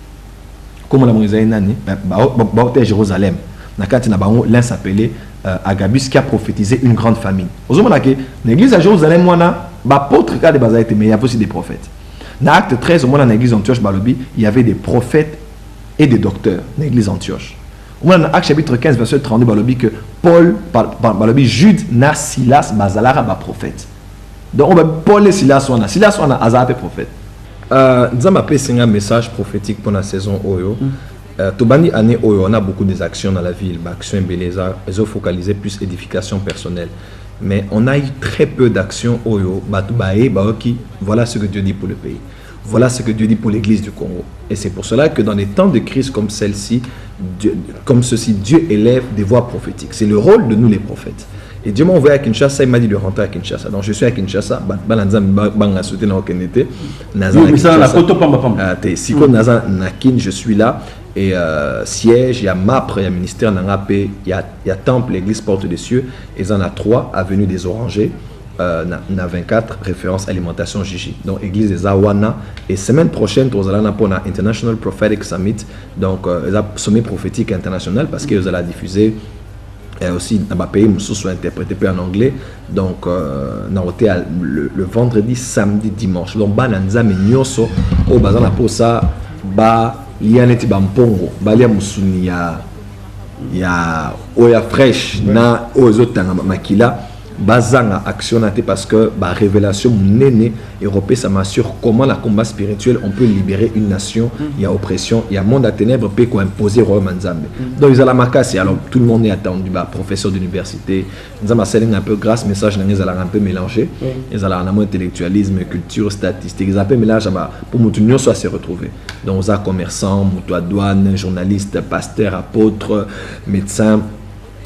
Comme la Moïse nani ba à Jérusalem. Na kati na bango l'un s'appelait Agabus qui a prophétisé une grande famine. Aux hommes l'église à Jérusalem, apôtre cas de bazaïté, mais il y avait aussi des prophètes. Dans Acte 13, au moins dans l'église Antioche, il y avait des prophètes et des docteurs dans l'église Antioche. Au moins dans Acte chapitre 15, verset 32, que Paul, Jude, na Silas, bazalara, ba prophète. Donc Paul et Silas sont azapé prophète. Nous avons un message prophétique pour la saison Oyo. Tobani année Oyo, on a beaucoup des actions dans la ville, actions beleza, elles ont focalisé plus édification personnelle. Mais on a eu très peu d'actions Oyo, voilà ce que Dieu dit pour le pays. Voilà ce que Dieu dit pour l'église du Congo. Et c'est pour cela que dans les temps de crise comme celle-ci, Dieu élève des voix prophétiques. C'est le rôle de nous les prophètes. Et Dieu m'a envoyé à Kinshasa, il m'a dit de rentrer à Kinshasa. Donc je suis à Kinshasa, je suis là. Et siège, il y a MAPRE, il y a ministère Nangapé, il y a Temple, l'église Porte des Cieux, et il y en a 3, avenue des Orangers, na 24, référence alimentation Gigi. Donc église des Awana. Et semaine prochaine, nous allons pour la International Prophetic Summit, donc sommet prophétique international, parce que vous allez diffuser aussi dans ma pays, soit interprété en anglais. Donc le vendredi, samedi, dimanche. Donc bananza menyoso au bazana pour ça il y a neti bampongo balia musuni ya oya fresh na ozotanga makila bazanga actionnaté parce que révélation néné européen ça m'assure comment la combat spirituel on peut libérer une nation. Il y a oppression, il y a monde à ténèbres peut qu'on imposer roi Manzambe. Donc ils ont la macasse alors tout le monde est attendu professeur d'université nous avons un peu grâce message ils ont un peu mélangé ils ont un intellectualisme culture statistique ils ont un peu mélangé pour nous soit se retrouver donc ils ont commerçants moto douane journaliste pasteur apôtre médecin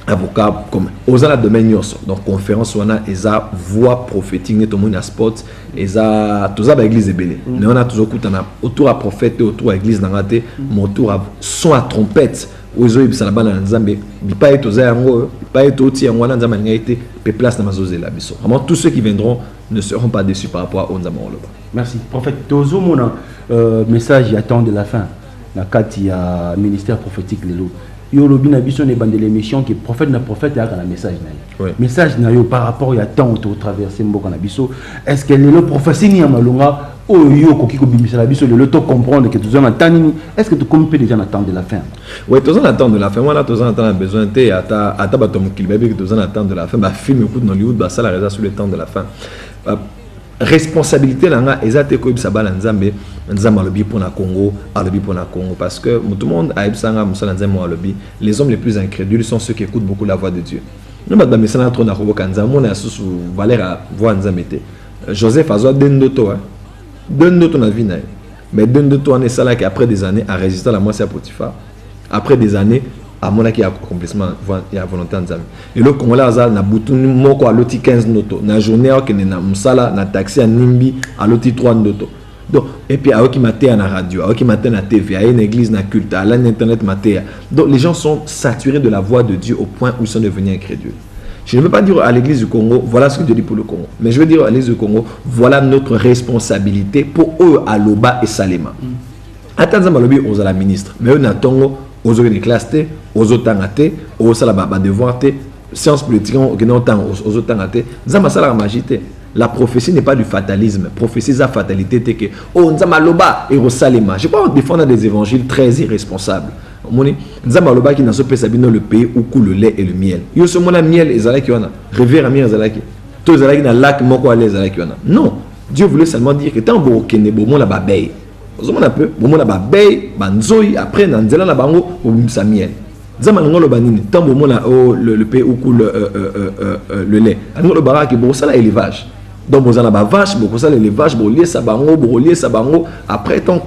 avocat comme aux la domaine donc conférence on a esa voix prophétique net au monde sport esa tous à l'église belé mais on a toujours écouté autour à prophète autour à l'église n'angate autour à son à trompette aux yeux ça la bana nzambe pas être aux yango pas être au ti yango na nzambe ngaité pe place na mazoze la biso vraiment tous ceux qui viendront ne seront pas déçus par rapport au nzambe loba. Merci prophète tozo mona message y attend de la fin na kati ya ministère prophétique lelo yo lobi na biso ne bande l'émission que prophète na prophète a un message na message na yo par rapport ya temps au traverser mboka na biso est-ce que le prophétie ni amalonga o yo koki ko bimisa la biso le to comprendre que tous en attendent est-ce que tu comptes déjà attendre de la fin oui tous en attendre de la fin moi là tous en attendre besoin te ata batom kilbebe que tous en attendre de la fin film écoute dans Hollywood ça la raison sur le temps de la fin responsabilité là ezate ko ibisa bala nzambe alobi pour na Congo parce que tout le monde a ibisanga musala nzambe alobi les hommes les plus incrédules sont ceux qui écoutent beaucoup la voix de Dieu nous madame mesana trop na koboka nzambe on a sous Valère voix nzambe te Joseph azwa dendoto na vie na mais dendoto on est ça là qui après des années a résisté à la moitié à Potiphar après des années à mon qui a accomplissement il y a volonté nzambe et le Congolais aza na butu moko aloti 15 noto na journée que na musala na taxi à Nimbi aloti 3 noto donc et puis aoki maté na radio aoki maté na TV à une église na culte à l'internet maté donc les gens sont saturés de la voix de Dieu au point où ils sont devenus incrédules. Je ne veux pas dire à l'église du Congo voilà ce que Dieu dit pour le Congo mais je veux dire à l'église du Congo voilà notre responsabilité pour eux à Loba et Salema attends malobi aux la ministre mais eux na tongo aux autres classes aux autres tangate aux salaba devoir te science politique aux autres tangate zama sala magité la prophétie n'est pas du fatalisme prophétie sa fatalité te que oh nzama loba et rosalema je pas défendre des évangiles très irresponsables moni nzama loba qui n'a pas sabino le pays où coule le lait et le miel yo ce mona miel ezalaki wana revers miel ezalaki to ezalaki na lac moko ale ezalaki wana non Dieu voulait seulement dire que tant bo kene bo mona ba bay vous avez un peu, bon mon abaye, banzoi après dans la bango au miel. Zaman le banini, tant bon le pays où coule le lait. Alors le barak est bon ça l'élevage. Donc vous en avez vache, beaucoup ça l'élevage, bon lié sa bango, après tant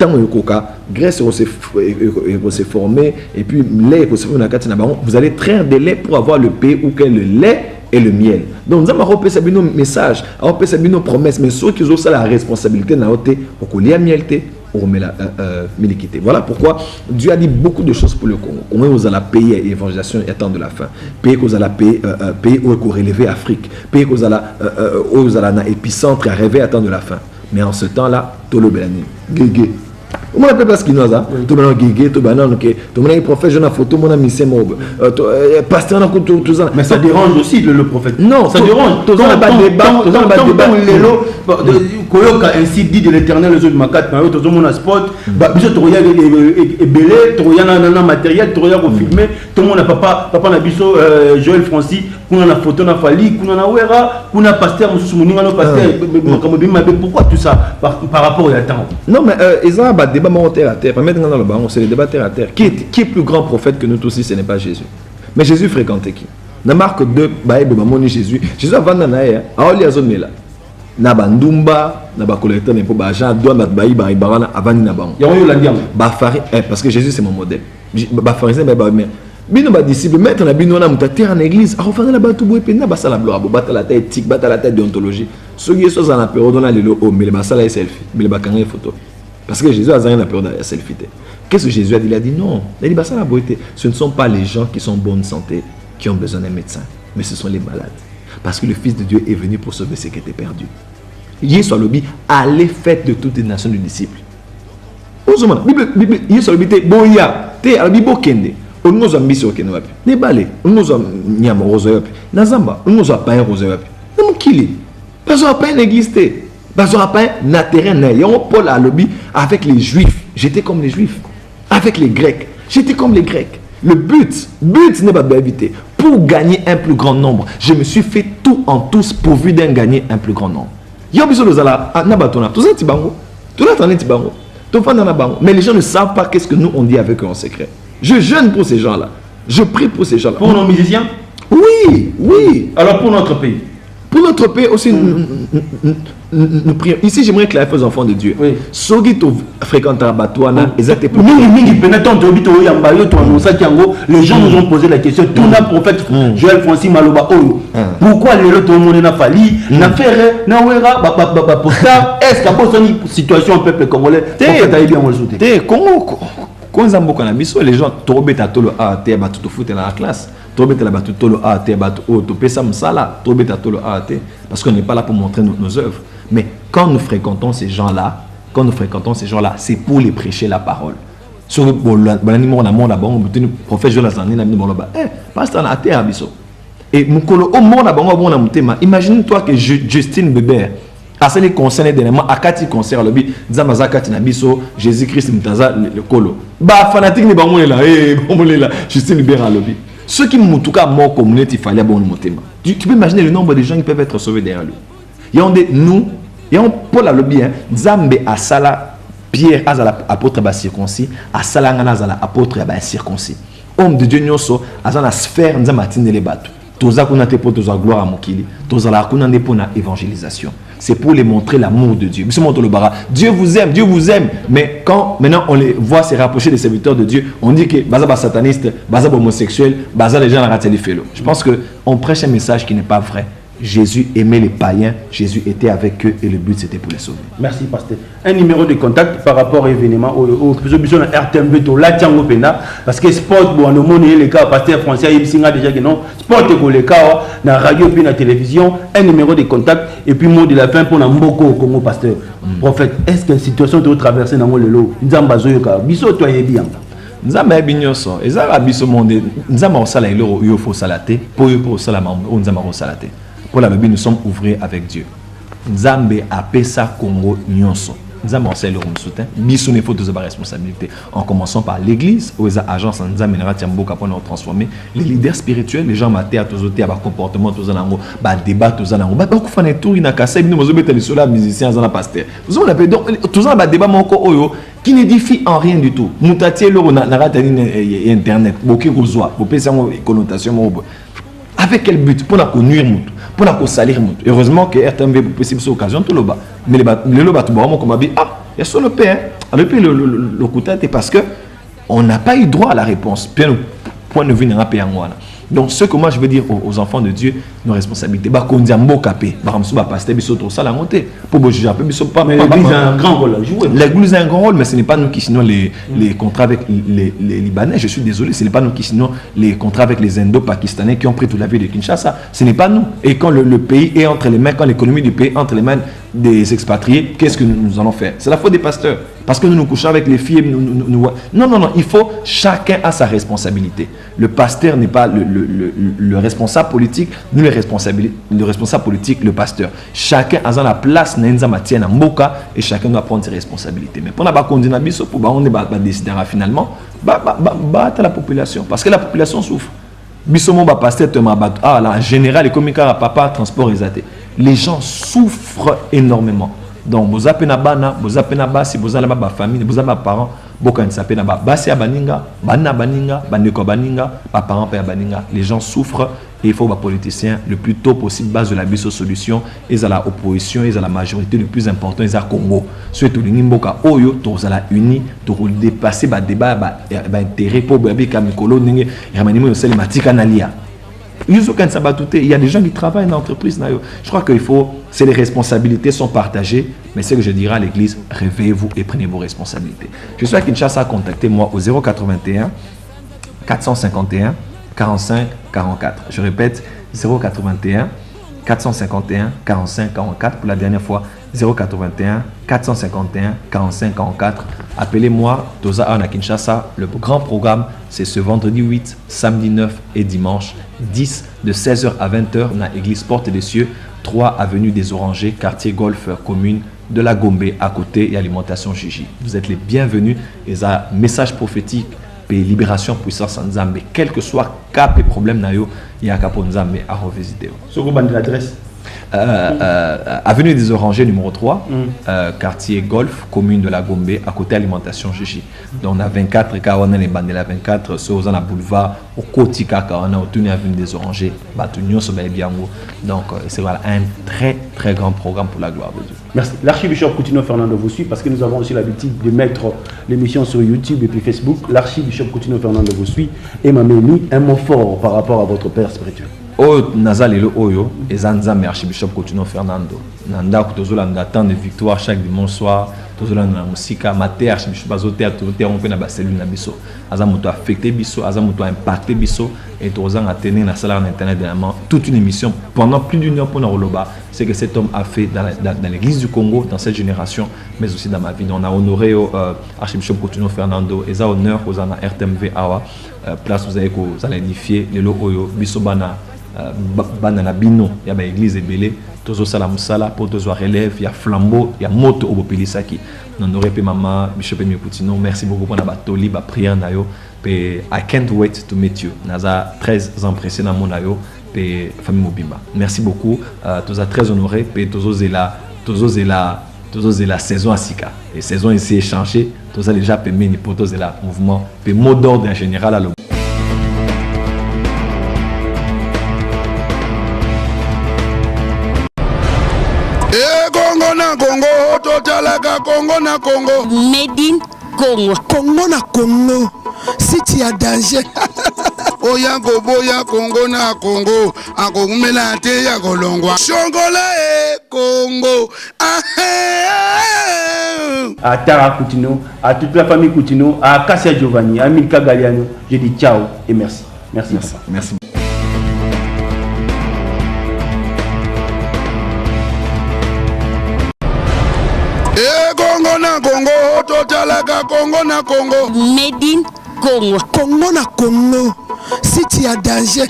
le coca, graisse s'est formé et puis lait s'est formé dans bango, vous allez traire des laits pour avoir le pays où que le lait et le miel. Donc nous avons repéré nos messages, repéré nos promesses, mais ceux qui ont ça la responsabilité na ote au collier miel te au milikité. Voilà pourquoi Dieu a dit beaucoup de choses pour le Congo. Comment vous allez payer l'évangélisation et attendre la fin. Payer que vous allez payer où vous relever Afrique. Payer que vous allez na épicentre et rêver attendre la fin. Mais en ce temps-là, tout le belani. Gégé. On appelle pas ce qu'il nous a. Tout le monde guégué, tout le monde tout le monde prophète, jeune photo, mon ami c'est mob. Pasteur na tout ça. Mais ça dérange aussi le prophète. Non, ça dérange. Tout ça pas débat, tout ça pas débat. Koyoka ainsi dit de l'Éternel les autres makat, tout le monde a spot. Biso toya belé, toya na matériel, toya ko filmer, tout le monde a papa na biso Joël Francis, kuna na photo na Fali, kuna na Wera, kuna pasteur mususu muninga no pasteur. Pourquoi tout ça par rapport au temps? Non mais ils ont un débat terre à terre. Permettez-moi dans le baron, c'est le débat terre à terre. Qui est plus grand prophète que nous tous ici? Ce n'est pas Jésus. Mais Jésus fréquentait qui? Dans Marc 2, Jésus. Jésus avant d'anaïa, aoli azonela. Naba ndumba, naba collecteur n'est pas Jean doit mettre baï barana avant na bango. Yaoyo landiam. Parce que Jésus c'est mon modèle. Ba pharisien ba mais bino ba disciple mettre na bino na mutater en église, a refaire la batu boé pena ba sala gloire, battre la tête éthique, battre la tête déontologie. Ceux qui sont en apéro dans la lelo oh mais les ba sala selfie, mais les ba kangé photo. Parce que Jésus a rien apéro dans la selfie. Qu'est-ce que Jésus a dit? Il a dit non, il dit ba sala beauté, ce ne sont pas les gens qui sont en bonne santé qui ont besoin d'un médecin, mais ce sont les malades. Parce que le Fils de Dieu est venu pour sauver ceux qui étaient perdus. Yesu alobi allez faites de toutes les nations de disciples. Ozoma Bible Yesu alobi te boya te alobi bokende. Onuzo ambisi okende wapi? Ne bale, onuzo nyama rozo wapi? Na zamba, onuzo pain rozo wapi? Na mukili. Bazo pain l'église te. Bazo pain na terrain na. Yon Paul alobi avec les juifs, j'étais comme les juifs. Avec les grecs, j'étais comme les grecs. Le but n'est pas d'éviter. Pour gagner un plus grand nombre, je me suis fait tout en tous pourvu d'en gagner un plus grand nombre. Mais les gens ne savent pas qu'est-ce que nous on dit avec eux en secret. Je jeûne pour ces gens-là. Je prie pour ces gens-là. Pour nos musiciens? Oui, oui. Alors pour notre pays? Pour notre pays aussi, nous prions. Ici, j'aimerais clarifier aux enfants de Dieu. Oui. Ceux qui fréquentent la Batouana, exactement. Les gens nous ont posé la question. Tout le prophète Joël Francis Maloba Oyo. Pourquoi les autres monde n'a fallu? N'a fait n'a wera posta. Est-ce qu'à une situation au peuple congolais? Congo. Les gens tombent à tolo à terre, tout foot dans la classe. Tombent à la battu tolo à terre, tout pesa msala, tombent à tolo à terre, parce qu'on n'est pas là pour montrer nos œuvres. Mais quand nous fréquentons ces gens-là, c'est pour les prêcher la parole. Sur le prophète Joël Azani n'a mis bon là-bas. Pasteur na terre abiso. Et mukolo au monde a bon na mutema. Imagine-toi que Justine Bébert à ce qui concerne dernièrement à Kati concert le bi Zamaza Kati na biso Jésus-Christ mutaza le kolo. Ba fanatique ni bango là Justine Bébert le bi. Ceux qui mutuka mort communauté il fallait bon mutema. Tu peux imaginer le nombre de gens qui peuvent être sauvés derrière lui. Il y a nous, il y a Paul à le bien Zambe à Sala Pierre azala apôtre ba circoncis à Sala ngana azala apôtre ba circoncis. Homme de Dieu nyonso azana sphère nzamatine les bateaux. Toza kuna te pour toza gloire à mokili, toza la kuna ne pour na évangélisation. C'est pour les montrer l'amour de Dieu. Monsieur Montolobara, Dieu vous aime. Mais quand maintenant on les voit se rapprocher des serviteurs de Dieu, on dit que baza sataniste, baza homosexuel, baza les gens la raté les félos. Je pense que on prêche un message qui n'est pas vrai. Jésus aimait les païens, Jésus était avec eux et le but c'était pour les sauver. Merci pasteur. Un numéro de contact par rapport à l'événement au RTMB to la Tiango Pena parce que sport bon on monnaie les cas pasteur français il singa déjà que non sport que les cas na radio puis na télévision un numéro de contact et puis mot de la fin pour na mboko au Congo pasteur. Prophète, est-ce que la situation de traverser dans le lot nzamba zoyoka biso to yebi nzamba ebinyoso ezala biso monde nzamba osala eloro yo fo salate pour osala mambo nzamba osalate. Pour la Bible, nous sommes ouvrés avec Dieu. Nzambe a pesa Congo nyonso. Nzambe en sait le soutien. Bisou ne faut de responsabilité. En commençant par l'église, aux agences Nzambe n'ira tiambo pour nous transformer. Les leaders spirituels, les gens matés à tous autres, à comportement tous en ango, bah débat tous en ango. Bah beaucoup font des tours inakassé. Nous nous mettons les soldats musiciens en pasteur. Nous on appelle donc tous en bas débat moko oyo qui n'édifie en rien du tout. Moutatier le n'ira internet. Beaucoup rosoa. Pour pesa connotation mobo. Avec quel but? Pour la connuire moutou, pour la salir moutou. Heureusement que RTMV peut possible cette occasion tout le bas. Mais le bas tout bon comme dit il y a sur le pain. Le pain le coûté parce que on n'a pas eu droit à la réponse. Bien point de vue n'a pas en donc ce que moi je veux dire aux enfants de Dieu, nos responsabilités. Bah qu'on dit mot capé, bah on va passer biso tout ça la montée. Pour juger un peu biso pas. Mais l'église a un grand rôle à jouer. L'église a un grand rôle, mais ce n'est pas nous qui signons les contrats avec les Libanais. Je suis désolé, ce n'est pas nous qui signons les contrats avec les Indo-Pakistanais qui ont pris toute la vie de Kinshasa. Ce n'est pas nous. Et quand le pays est entre les mains, quand l'économie du pays est entre les mains des expatriés, qu'est-ce que nous allons faire? C'est la faute des pasteurs. Parce que nous nous couchons avec les filles. Non, il faut, chacun a sa responsabilité. Le pasteur n'est pas le responsable politique, ni le responsable politique, le pasteur. Chacun a la place, et chacun doit prendre ses responsabilités. Mais pour la on est décider finalement, battre la population. Parce que la population souffre. Bisomo ba pasteur en général, comme papa, transport exaté. Les gens souffrent énormément. Donc, vous avez une bana, vous avez une basi, vous avez une famille, vous avez des parents, vous avez une basi à baninga, bana baninga, baneko baninga, parents père baninga. Les gens souffrent et il faut que les politiciens, le plus tôt possible, base de la biso solution, ils ont la opposition, ils ont la majorité, le plus important, ils ont Congo. Surtout les Nimboka Oyo, ils ont la unis, pour dépasser le débat, l'intérêt pour Babika Mikolo, et Ramanimo, c'est les Matikanalia. Il y a des gens qui travaillent dans l'entreprise. Je crois qu'il faut, c'est les responsabilités sont partagées, mais c'est que je dirais à l'église, réveillez-vous et prenez vos responsabilités. Je suis à Kinshasa, contactez-moi au 081 451 45 44. Je répète, 081 451 45 44 pour la dernière fois. 081 451 45 44. Appelez-moi, Toza à Kinshasa. Le grand programme, c'est ce vendredi 8, samedi 9 et dimanche 10 de 16h à 20h dans l'église Porte des Cieux, 3 avenue des Orangers, quartier Golf, commune de la Gombe, à côté et alimentation Gigi. Vous êtes les bienvenus. Et ça, message prophétique et libération puissance en Zambé, quel que soit cap et problème, il y a cap en Zambé à revisiter. Sur l'adresse avenue des Orangers numéro 3, quartier Golf, commune de la Gombe, à côté alimentation Gigi. Donc on a 24 et on a les bandes de la 24 sur on a boulevard au Kotika, on a obtenu avenue des Orangers, donc c'est voilà un très très grand programme pour la gloire de Dieu. Merci. L'archibishop Coutinho Fernando vous suit parce que nous avons aussi l'habitude de mettre l'émission sur YouTube et puis Facebook. L'archibishop Coutinho Fernando vous suit et m'a mis un mot fort par rapport à votre père spirituel. Nazalelo Oyo et Zanzambe archibishop Coutinho Fernando. Nanda kutozola ndatan de victoire chaque dimanche soir. Tozola na musika maté archibishop azoté autorité on peut na baselu na biso. Azamuto affecté biso, azamuto impacté biso et tozang a tenir na salle en internet dernièrement toute une émission pendant plus d'une heure pour Naroloba. C'est que cet homme a fait dans l'église du Congo dans cette génération mais aussi dans ma vie. On a honoré archibishop Coutinho Fernando et ça honneur aux ana RTMV Awa place vous avez que vous allez édifier le lo Oyo biso bana banana bino ya ba église ebele tozo sala musala pour tozo relève ya flambeau ya moto au bopelisaki non aurait pe mama bishop Emi Coutinho merci beaucoup pour na batoli ba prière na yo pe I can't wait to meet you naza très impressionné na mon ayo pe famille Mobimba merci beaucoup toza très honoré pe tozo zela saison à Sika et saison ici échangé toza déjà pe meni pour tozo la mouvement pe mot d'ordre en général à le Congo, totalaka Congo na Congo. Made in Congo. Congo na Congo. Si tu as danger. Oya boya Congo na Congo. Akokumela te ya kolongwa. Shongola Congo. À Tara Coutinho, à toute la famille Coutinho, à Cassia Giovanni, à Milka Galliano, je dis ciao et merci. Merci. Merci. Congo na Congo, totalaka Congo na Congo. Made in Congo. Congo na Congo. Si tu as danger.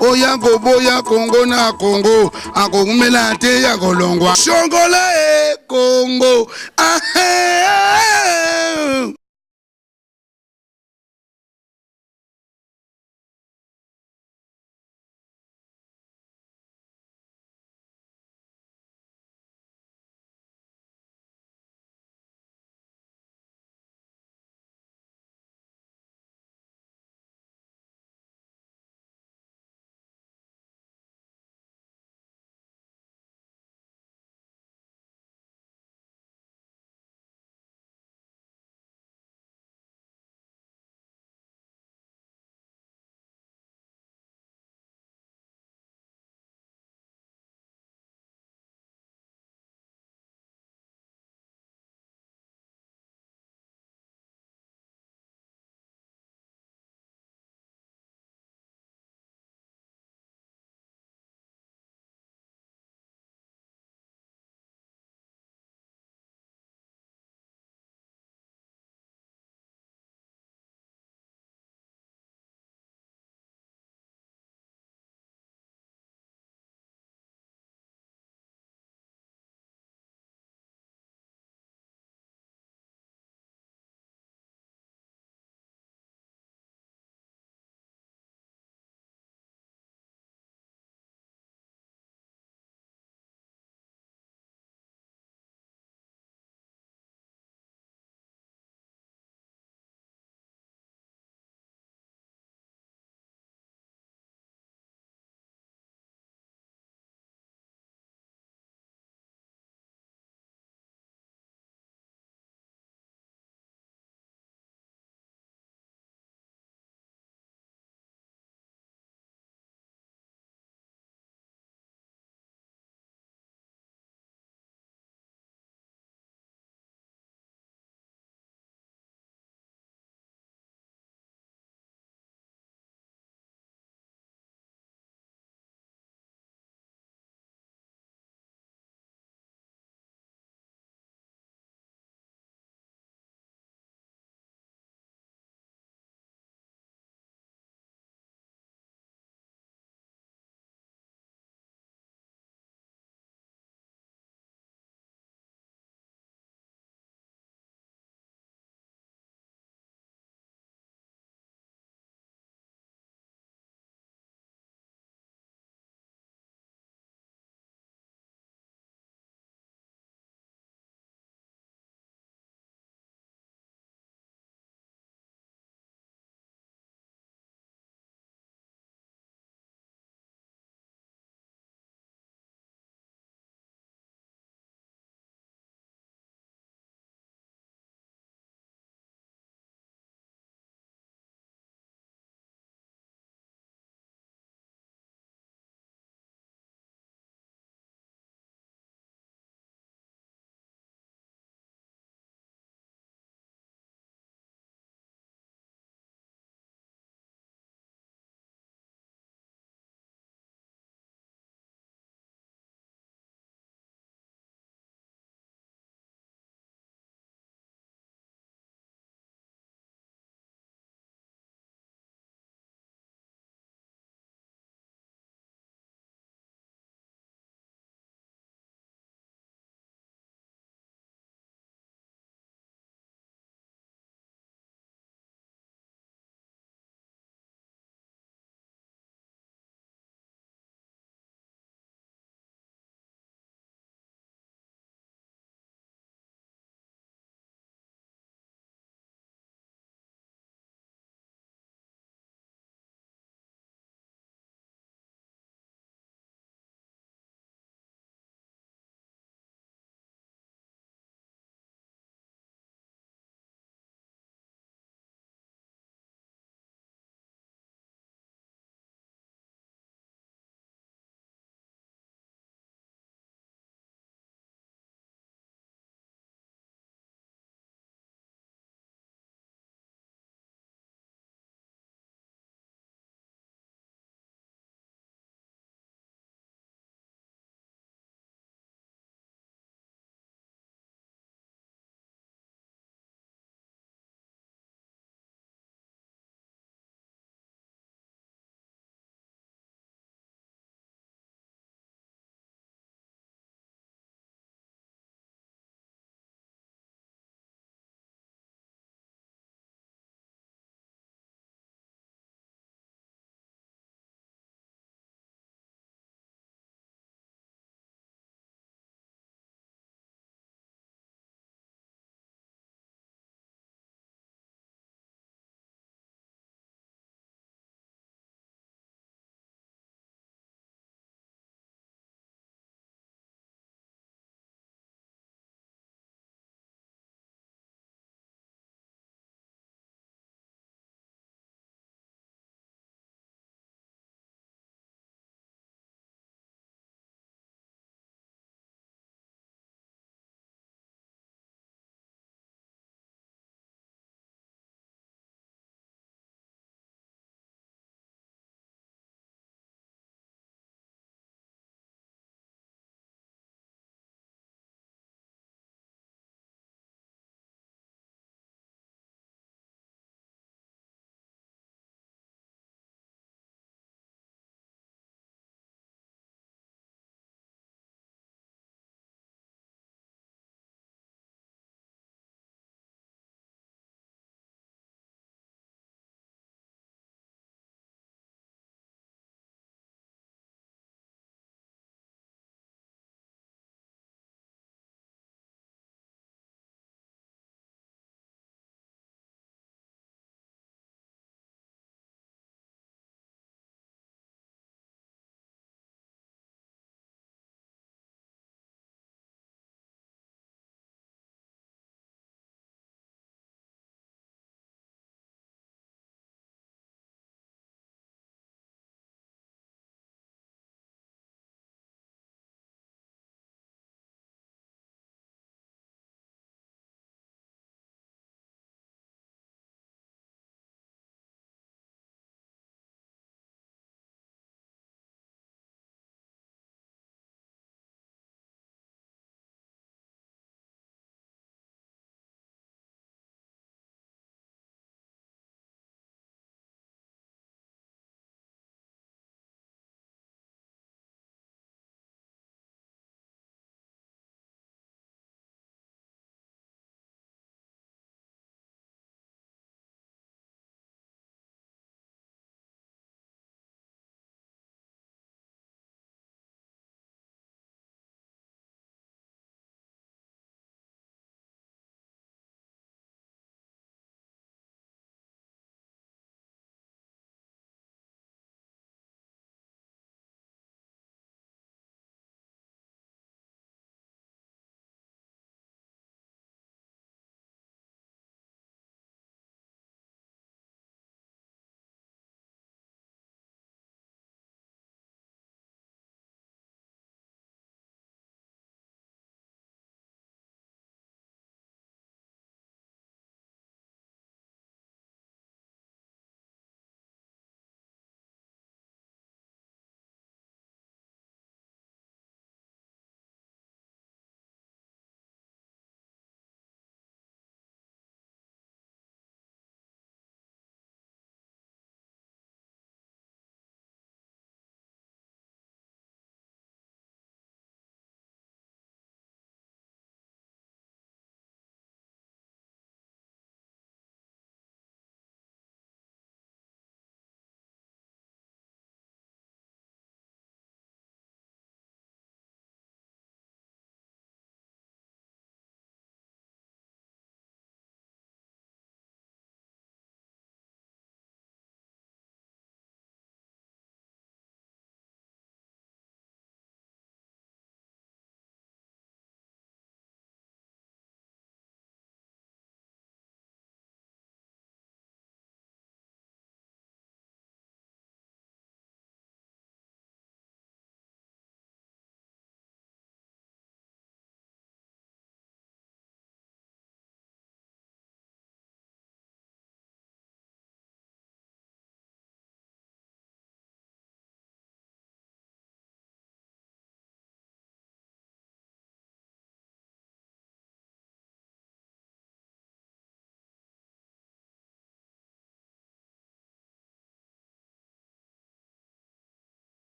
Oya boya Congo na Congo. Akokumela te ya kolongwa. Shongola Congo.